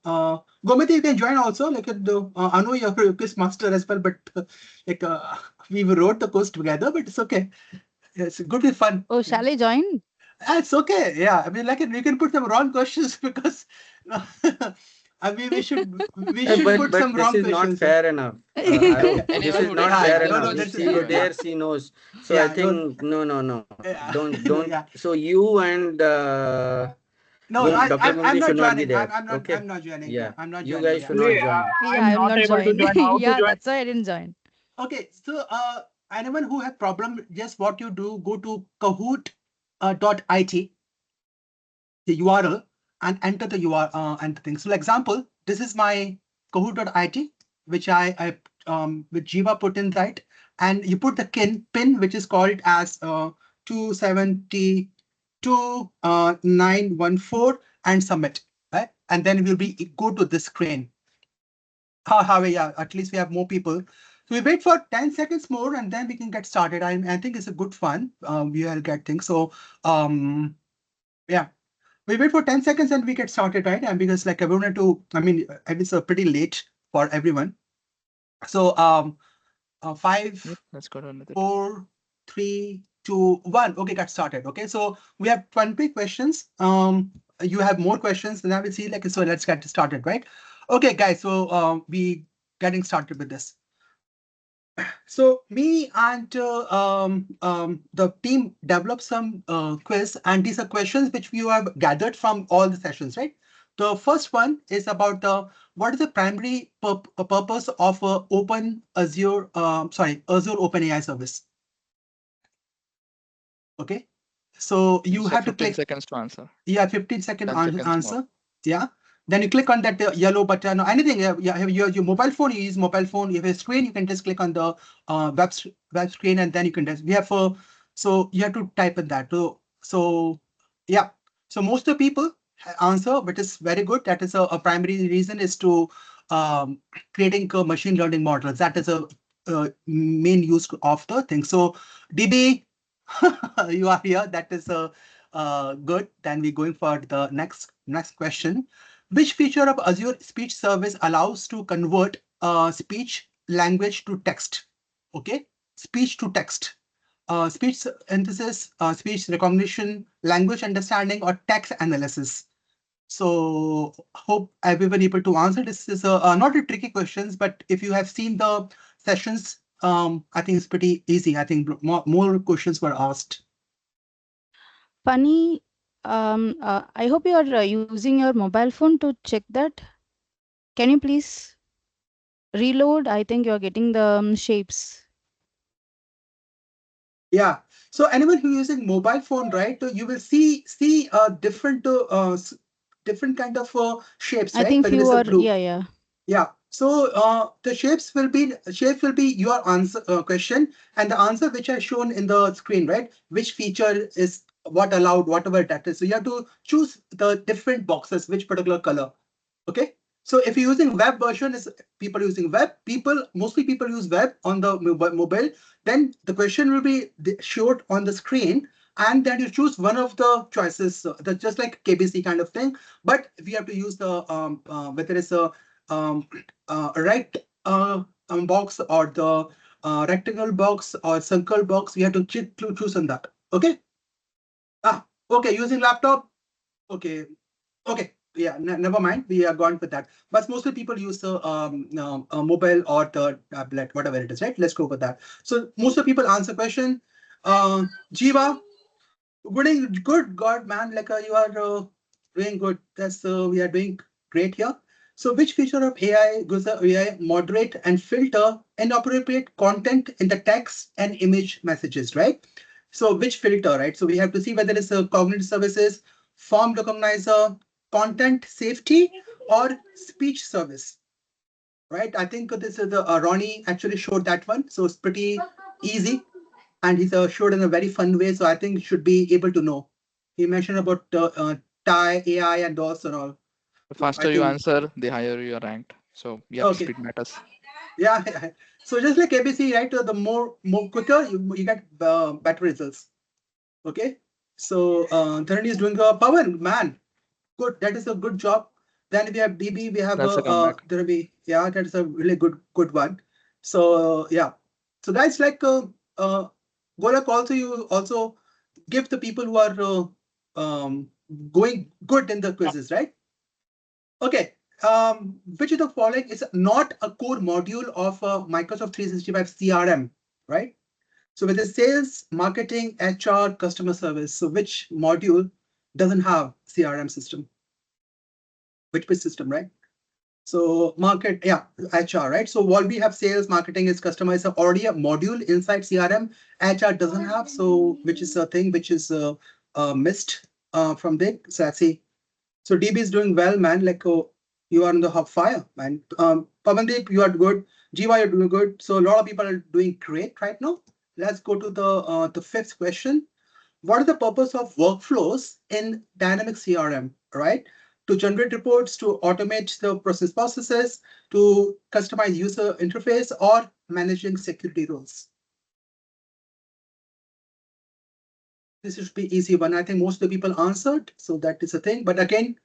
Gomiti, you can join also. Like Anu, you're a quiz master as well, but we wrote the quiz together, but it's okay. It's good to be fun. Oh, shall I join? It's okay. Yeah, I mean, like we can put some wrong questions because I mean we should put some But this wrong is not questions. fair enough. Okay. This Anyone is who not doesn't fair know, No, enough. that's He yeah. dares, he knows. So Yeah, I think no. Yeah. Don't. Yeah. So you and No, Dr. I'm Mumti not should not be joining. there. I'm Okay. not joining. Yeah. I'm not You joining. guys Yeah. should not Actually, join. Yeah, I'm I'm not not able to joining. join. How to Yeah, join? that's why I didn't join. Okay, so anyone who have problem, just what you do, go to Kahoot.it, the URL, and enter the URL and the thing. So, example, this is my Kahoot.it, which I with Jiva put in, right, and you put the pin which is called as 272.914 and submit, right, and then we'll be go to this screen. Yeah, at least we have more people. So we wait for 10 seconds more and then we can get started. I think it's a good fun. We will get things. So yeah, we wait for 10 seconds and we get started, right? And because like everyone I mean, it's pretty late for everyone. So 5, let's go to another. 4, 3, 2, 1. Okay, got started. Okay, so we have 20 questions. You have more questions, and I will see. So let's get started, right? Okay, guys. So we getting started with this. So me and the team developed some quiz, and these are questions which we have gathered from all the sessions, right? The first one is about what is the primary purpose of Azure OpenAI service? Okay, so you have to 15 click. seconds to answer. Yeah, 15-second 10 seconds answer. more. Yeah. Then you click on that yellow button or anything. Yeah, your mobile phone. You use mobile phone. If you have a screen, you can just click on the web screen, and then you can just so you have to type in that. So yeah. So most of the people answer, which is very good. That is a primary reason is to creating machine learning models. That is a main use of the thing. So DB, you are here. That is good. Then we're going for the next question. Which feature of Azure Speech Service allows to convert speech language to text? Okay, speech to text, speech synthesis, speech recognition, language understanding, or text analysis. So hope everyone able to answer. This is not a tricky questions, but if you have seen the sessions, I think it's pretty easy. I think more questions were asked. Funny. I hope you are using your mobile phone to check that. Can you please reload? I think you are getting the shapes. Yeah. So anyone who using mobile phone, right? You will see different kind of shapes. I right? think When it few is a are blue. yeah. Yeah. So the shapes will be your answer question, and the answer which are shown in the screen, right? Which feature is what allowed, whatever that is. So you have to choose the different boxes, which particular color. Okay. So if you're using web version, is people using web. Mostly people use web on the mobile. Then the question will be showed on the screen, and then you choose one of the choices. That's just like KBC kind of thing. But we have to use the whether it's a right box or the rectangle box or circle box. We have to choose on that. Okay. Okay. Using laptop. Okay. Yeah, never mind. We are gone with that. But mostly people use the mobile or the tablet, whatever it is, right? Let's go with that. So most of people answer question. Jiva, good God, man. You are doing good. That's we are doing great here. So which feature of AI goes the AI moderate and filter inappropriate content in the text and image messages, right? So which filter, right? So we have to see whether it's a cognitive services, form recognizer, content safety, or speech service, right? I think this is the Ronnie actually showed that one. So it's pretty easy. And he's showed in a very fun way. So I think you should be able to know. He mentioned about TIE, AI, and DOS and all. The faster you answer, the higher you are ranked. So yeah, speed matters. Yeah. So just like ABC, right? The more quicker you get better results. Okay. So Dharani is doing a power, man. Good. That is a good job. Then we have DB. We have That's a comeback. there will be, yeah, that's a really good one. So yeah, so guys, like Golak, also you also give the people who are going good in the quizzes, right? Okay. Which of the following is not a core module of Microsoft 365 CRM, right? So with the sales, marketing, HR, customer service, so which module doesn't have CRM system? Which system, right? So market, yeah, HR, right? So what we have sales, marketing is customer is already a module inside CRM. HR doesn't have, so which is a thing which is missed from there. So let's see. So DB is doing well, man. Like you are on the hot fire, man. Pavandeep, you are good. Jiva, you're doing good. So a lot of people are doing great right now. Let's go to the fifth question. What is the purpose of workflows in dynamic CRM, right? To generate reports, to automate the processes, to customize user interface, or managing security rules. This should be easy one. I think most of the people answered, so that is a thing. But again,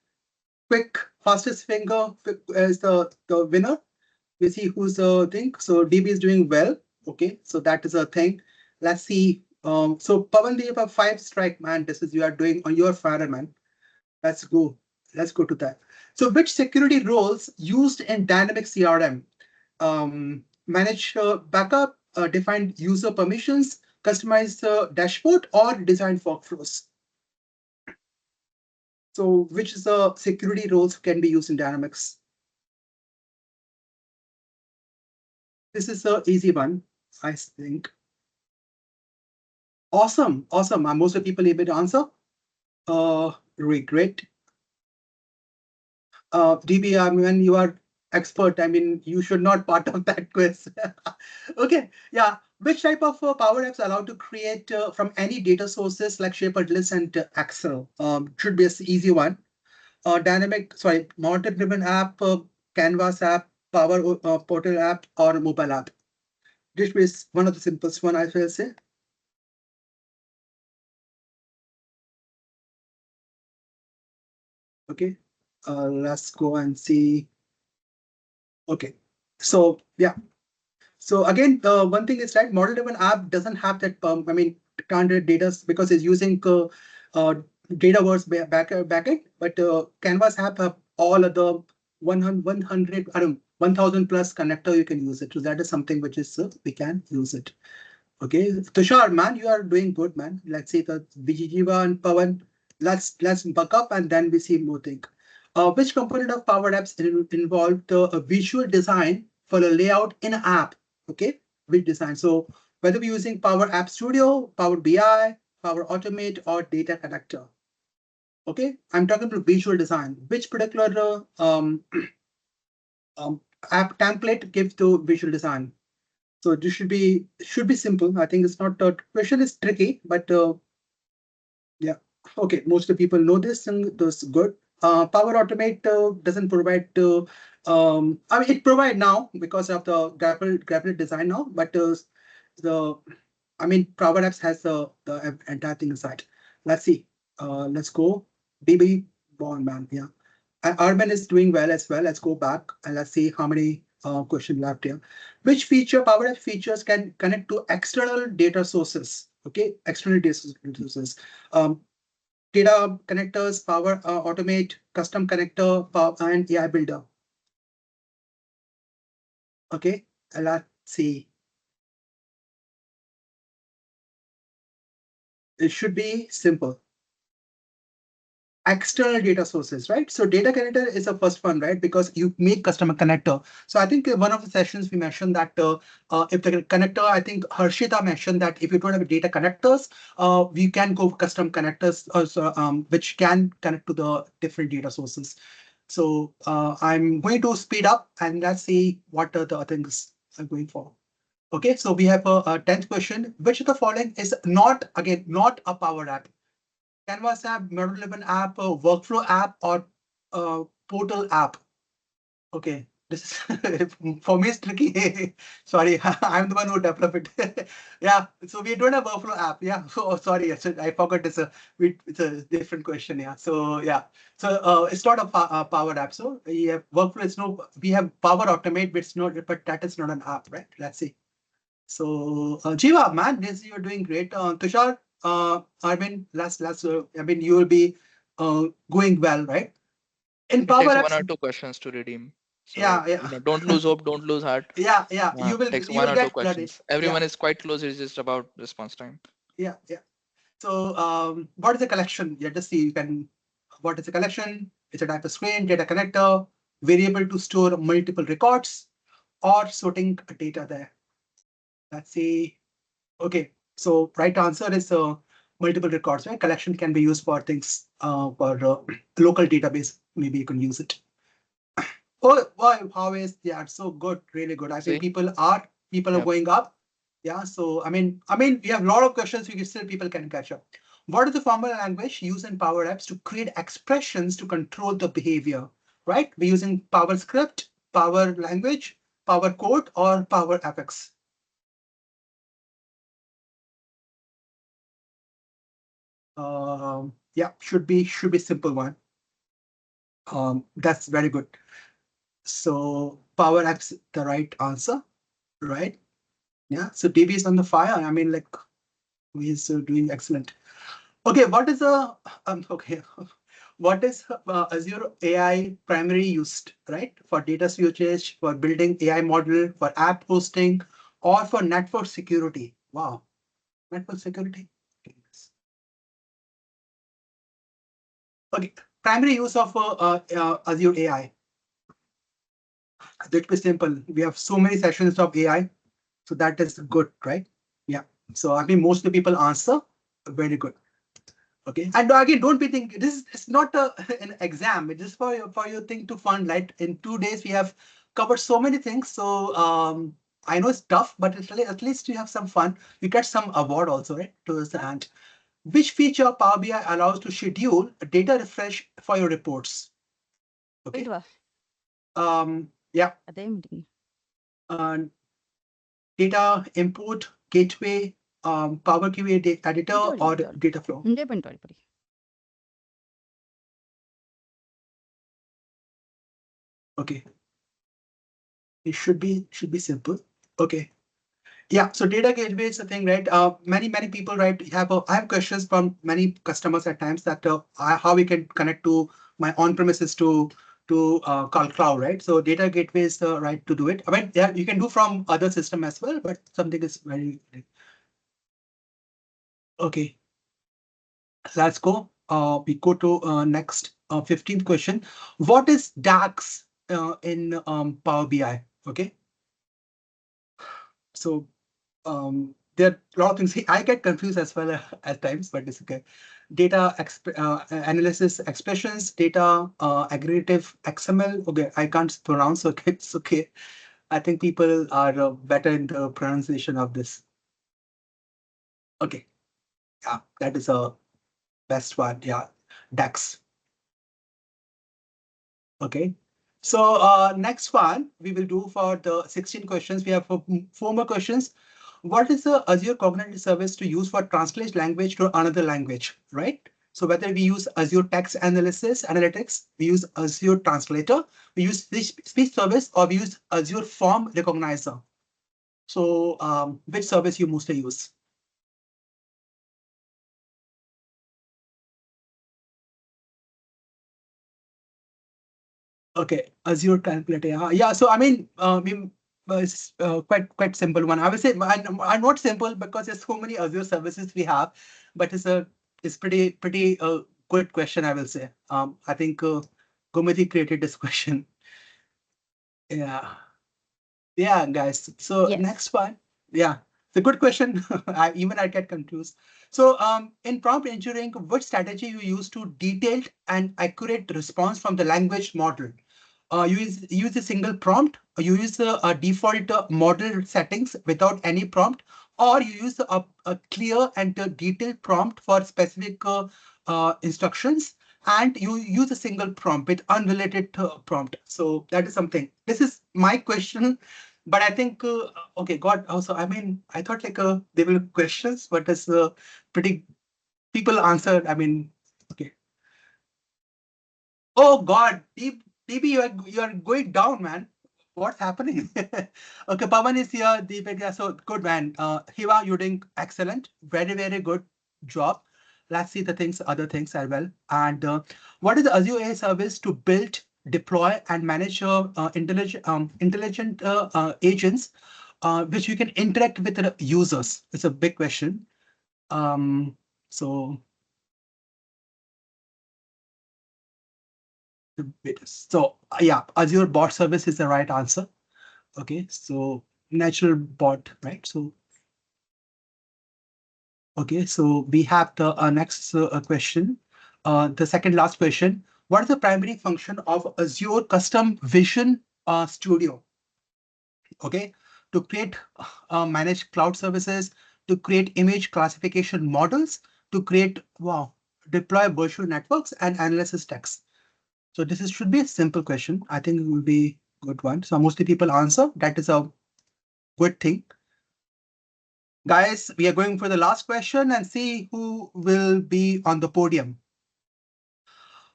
quick, fastest finger is the winner. We see who's the thing. So DB is doing well. Okay, so that is a thing. Let's see. So Pavandeep, a 5-strike, man. This is you are doing on your fire, man. Let's go. Let's go to that. So which security roles used in dynamic CRM? Manage backup, define user permissions, customize the dashboard, or design workflows. So which is the security roles can be used in Dynamics? This is an easy one, I think. Awesome, awesome. Most of the people able to answer. Really great. DB, I mean, you are expert. I mean, you should not part of that quiz. Okay, yeah. Which type of Power Apps allowed to create from any data sources like Shape, List, and Excel? Should be an easy one. Model-driven app, Canvas app, Power Portal app, or mobile app. This is one of the simplest one, I will say. Okay, let's go and see. Okay, so yeah. So again, the one thing is right, model-driven app doesn't have that, I mean, standard data because it's using Dataverse backend, but Canvas app have all of the 100, I don't know, 1000 plus connector you can use it. So that is something which is we can use it. Okay, Tushar, man, you are doing good, man. Let's see the Vijiva and Pawan. Let's buck up and then we see more thing. Which component of Power Apps involved a visual design for a layout in an app? Okay, which design? So whether we're using Power App Studio, Power BI, Power Automate, or Data Connector. Okay, I'm talking about visual design. Which particular app template gives to visual design? So this should be simple. I think it's not the question is tricky, but yeah. Okay, most of the people know this and that's good. Power Automate doesn't provide. I mean, it provide now because of the graphic design now, but I mean, Power Apps has the entire thing inside. Let's see. Let's go. DB Bond man. Yeah. Urban is doing well as well. Let's go back and let's see how many questions left here. Which Power Apps features can connect to external data sources? Okay, external data sources. Data connectors, Power Automate, custom connector, and AI Builder. Okay, let's see. It should be simple. External data sources, right? So data connector is the first one, right? Because you make customer connector. So I think one of the sessions we mentioned that if the connector, I think Harshita mentioned that if you don't have data connectors, we can go custom connectors also, which can connect to the different data sources. So I'm going to speed up and let's see what the other things are going for. Okay, so we have a 10th question. Which of the following is not a Power App? Canvas app, model-driven app, workflow app, or portal app? Okay, This for me is tricky. Sorry, I'm the one who developed it. Yeah, so we don't have workflow app. Yeah, oh sorry, I forgot. It's a different question. Yeah, so yeah, so it's not a Power App. So we have workflow. It's no. We have Power Automate, but it's not. But that is not an app, right? Let's see. So Jiva, man, this you're doing great. Tushar, I mean, I mean, you will be going well, right? In It Power takes Apps, 1 or 2 questions to redeem. So, yeah. don't lose hope, don't lose heart. Yeah, Takes you 1 will or 2 get flooded. questions. Everyone is quite close. It's just about response time. Yeah. So what is a collection? Yeah, just see, you can, what is a collection? It's a type of screen, data connector, variable to store multiple records, or sorting data there. Let's see. Okay, so right answer is multiple records, right? Collection can be used for things for local database. Maybe you can use it. Oh, wow, how is yeah, so good, really good. I think people are going up. Yeah, so I mean, we have a lot of questions. We can still people can catch up. What is the formal language used in Power Apps to create expressions to control the behavior? Right? We're using Power Script, Power Language, Power Code, or Power FX. Yeah, should be simple one. That's very good. So Power Apps the right answer, right? Yeah. So DB is on the fire. I mean, like, he's doing excellent. Okay, what is a okay? What is Azure AI primarily used, right? For data storage, for building AI model, for app hosting, or for network security? Wow, network security. Okay, primary use of Azure AI. That is simple. We have so many sessions of AI, so that is good, right? Yeah. So I mean, most of the people answer very good. Okay, and again, don't be thinking this is not an exam. It is for your thing to fun. Like in 2 days, we have covered so many things. So I know it's tough, but at least you have some fun. You get some award also, right? Towards the end. Which feature Power BI allows to schedule a data refresh for your reports? Okay. Yeah. Data import, gateway, Power QA editor, or data flow. Okay. It should be simple. Okay. Yeah, so data gateway is a thing, right? Many people, right, I have questions from many customers at times that how we can connect to my on-premises to cloud, right? So data gateway is the right to do it. I mean, yeah, you can do from other system as well, but something is very okay. Let's go. We go to next 15th question. What is DAX in Power BI? Okay. So there are a lot of things. I get confused as well at times, but it's okay. Data analysis expressions, data aggregative XML. Okay, I can't pronounce. Okay, it's okay. I think people are better in the pronunciation of this. Okay, yeah, that is a best one. Yeah, DAX. Okay. So next one we will do for the 16 questions. We have 4 more questions. What is the Azure Cognitive Service to use for translate language to another language, right? So whether we use Azure Text Analytics, we use Azure Translator, we use speech service, or we use Azure Form Recognizer. So which service you mostly use? Okay, Azure Calculator. Yeah, so I mean, it's quite simple one. I would say, and not simple because there's so many Azure services we have, but it's pretty good question, I will say. I think Gomati created this question. Yeah, guys. So next one, yeah, it's a good question. I get confused. So in prompt engineering, what strategy you use to detailed and accurate response from the language model? You use a single prompt, or you use a default model settings without any prompt, or you use a clear and detailed prompt for specific instructions. and you use a single prompt with unrelated prompt. So that is something. This is my question, but I think okay, God. Also, I mean, I thought like there were questions, but it's pretty people answered. I mean, okay. Oh God, DB, you are going down, man. What's happening? Okay, Pawan is here. Deepak, yeah, so good, man. Hiva, you're doing excellent. Very, very good job. Let's see the things, other things as well. And what is the Azure AI service to build, deploy, and manage intelligent agents, which you can interact with the users? It's a big question. So So yeah, Azure bot service is the right answer. Okay, so natural bot, right? So okay, so we have the next question. The second last question. What is the primary function of Azure Custom Vision Studio? Okay, to create, manage cloud services, to create image classification models, to create, wow, deploy virtual networks and analysis text. So this should be a simple question. I think it will be a good one. So mostly people answer. That is a good thing. Guys, we are going for the last question and see who will be on the podium.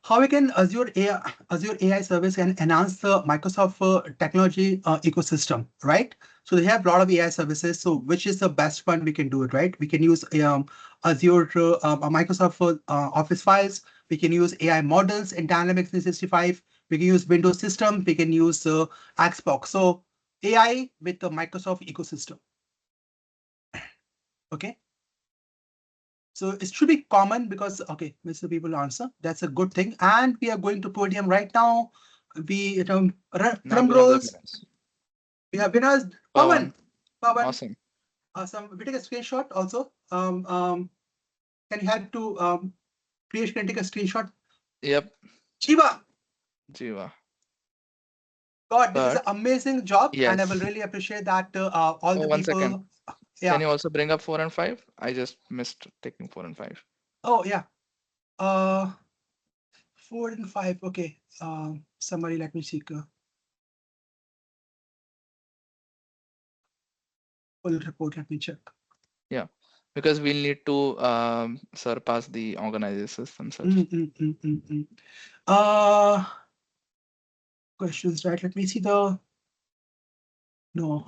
How we can Azure AI service and enhance the Microsoft technology ecosystem, right? So they have a lot of AI services. So which is the best one we can do it, right? We can use Azure Microsoft Office files. We can use AI models in Dynamics 365. We can use Windows system. We can use Xbox. So AI with the Microsoft ecosystem. Okay. So it should be common because, okay, Mr. People answer. That's a good thing. And we are going to podium right now. We drum rolls. We have winners. Pawan. Awesome. Awesome. We take a screenshot also. Can you help to Priyesh can take a screenshot? Yep. Jiva. God, this is But an amazing job, and I will yes. really appreciate that all the One people. second. Yeah. Can you also bring up 4 and 5? I just missed taking 4 and 5. Oh yeah. 4 and 5. Okay. Somebody let me see. Full report. Let me check. Yeah, because we'll need to surpass the organizers themselves. Questions, right? Let me see the. No.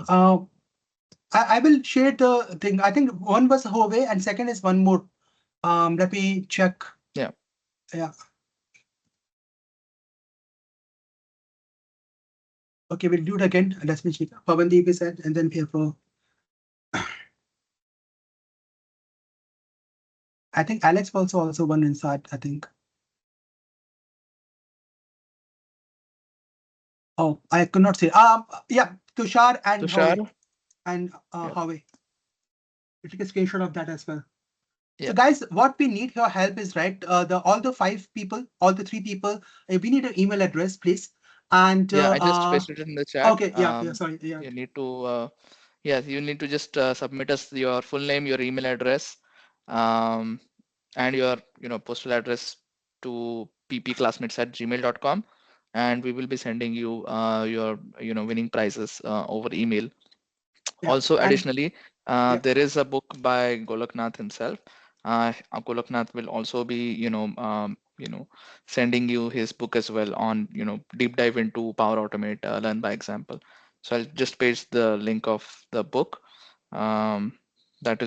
I will share the thing. I think one was Huawei and second is one more. Let me check. Yeah. Yeah. Okay, we'll do it again. Let me check. Pavandeep is said, and then we have I think Alex was also one inside, I think. Oh, I could not say. Yeah, Tushar and Huawei. And Huawei. We take a screenshot of that as well. So guys, what we need your help is, right, all the 5 people, all the 3 people, we need an email address, please. And yeah, I just pasted it in the chat. Okay, yeah, sorry, yeah. You need to you need to just submit us your full name, your email address, and your postal address to ppclassmates@gmail.com, and we will be sending you your winning prizes over email. Yeah. Also, additionally, there is a book by Goloknath himself. Goloknath will also be sending you his book as well on deep dive into Power Automate, learn by example. So I'll just paste the link of the book. That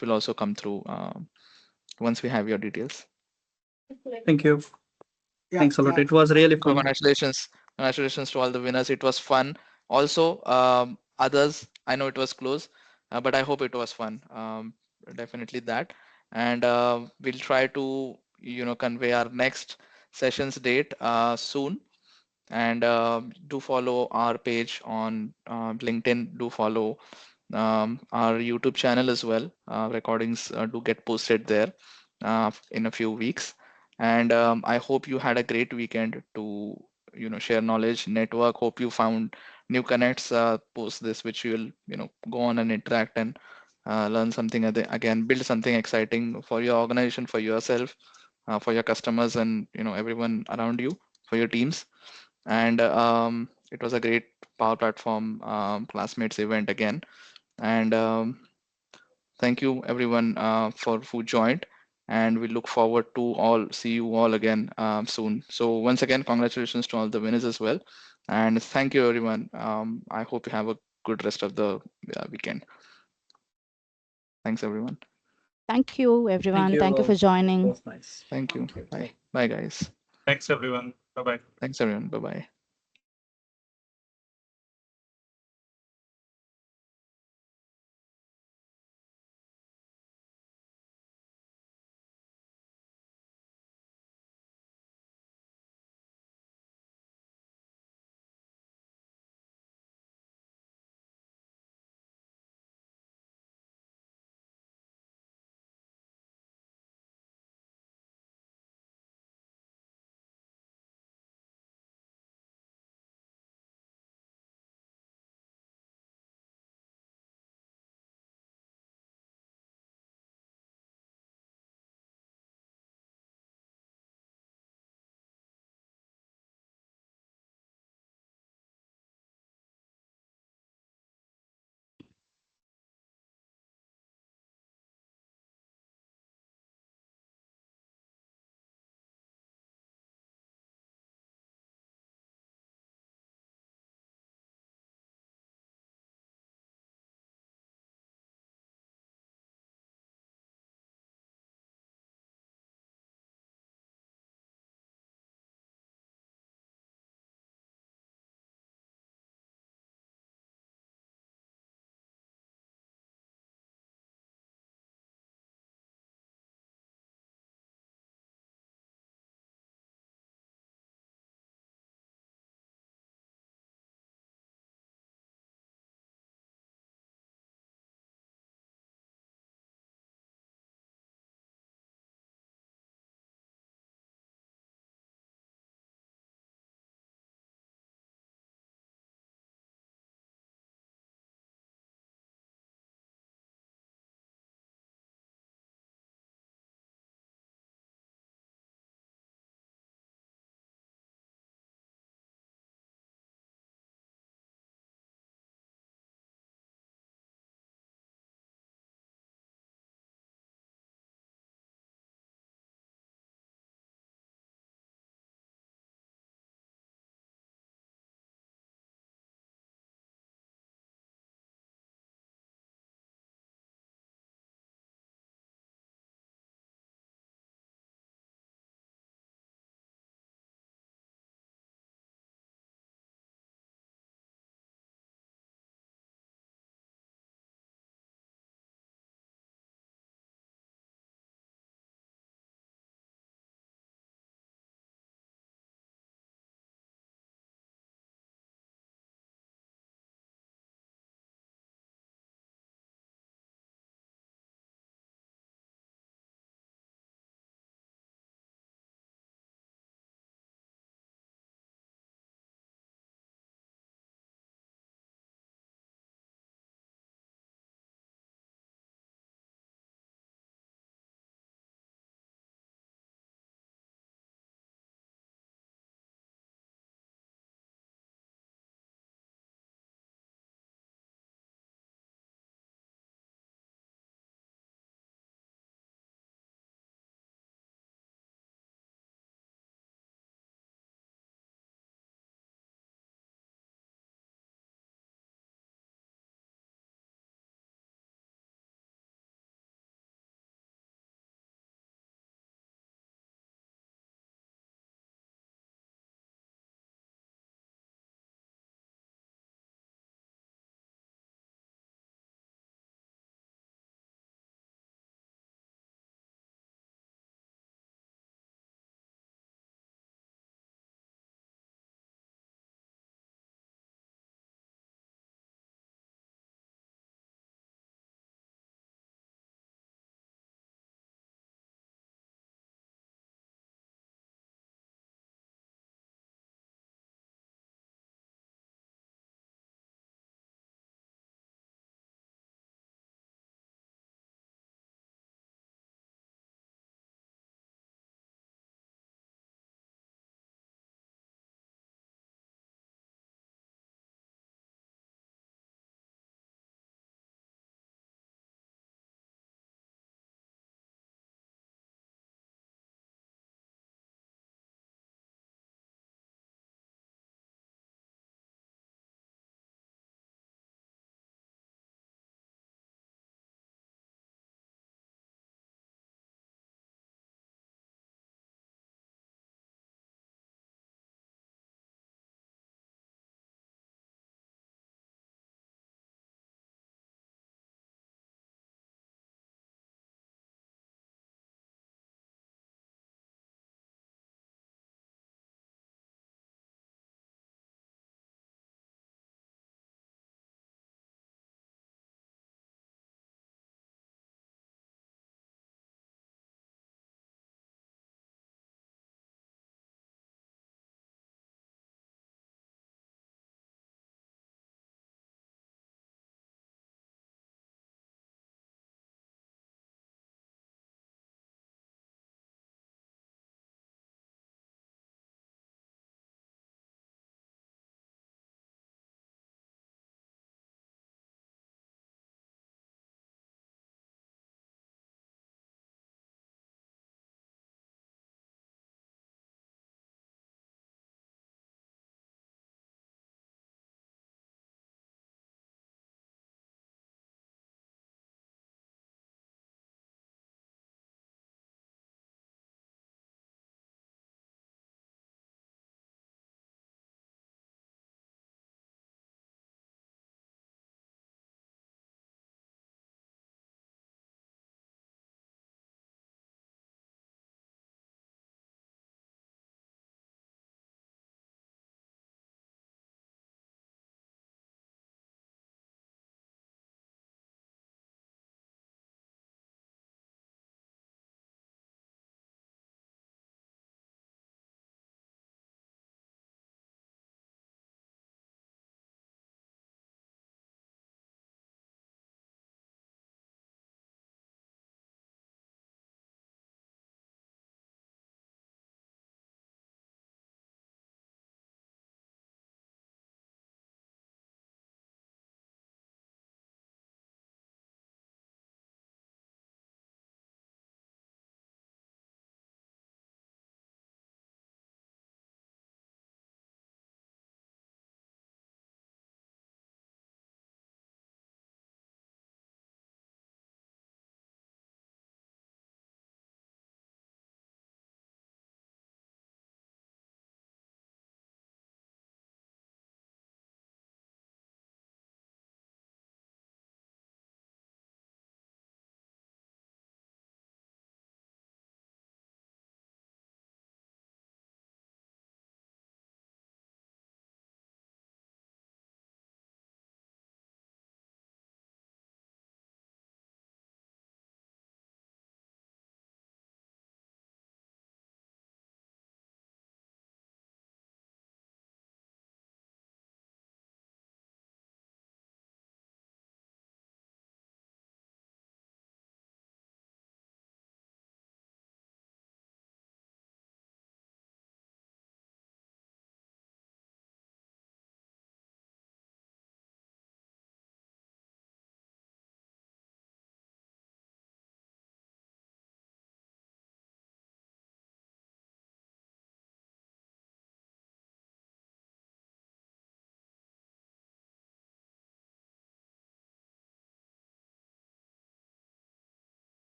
will also come through once we have your details. Thank you. Thanks a lot. It was really fun. Congratulations to all the winners. It was fun. Also, others, I know it was close, but I hope it was fun. Definitely that. And we'll try to convey our next session's date soon. And do follow our page on LinkedIn. Do follow our YouTube channel as well. Recordings do get posted there in a few weeks. And I hope you had a great weekend to share knowledge, network. Hope you found new connects post this, which you will go on and interact and learn something again, build something exciting for your organization, for yourself, for your customers and everyone around you, for your teams. And it was a great Power Platform Classmates event again. And thank you everyone for who joined. And we look forward to see you all again soon. So once again, congratulations to all the winners as well. And thank you everyone. I hope you have a good rest of the weekend. Thanks everyone. Thank you, everyone. you Thank you all. for That joining. was nice. Thank you. Bye. Bye guys. Thanks everyone. Bye bye. Thanks everyone. Bye bye.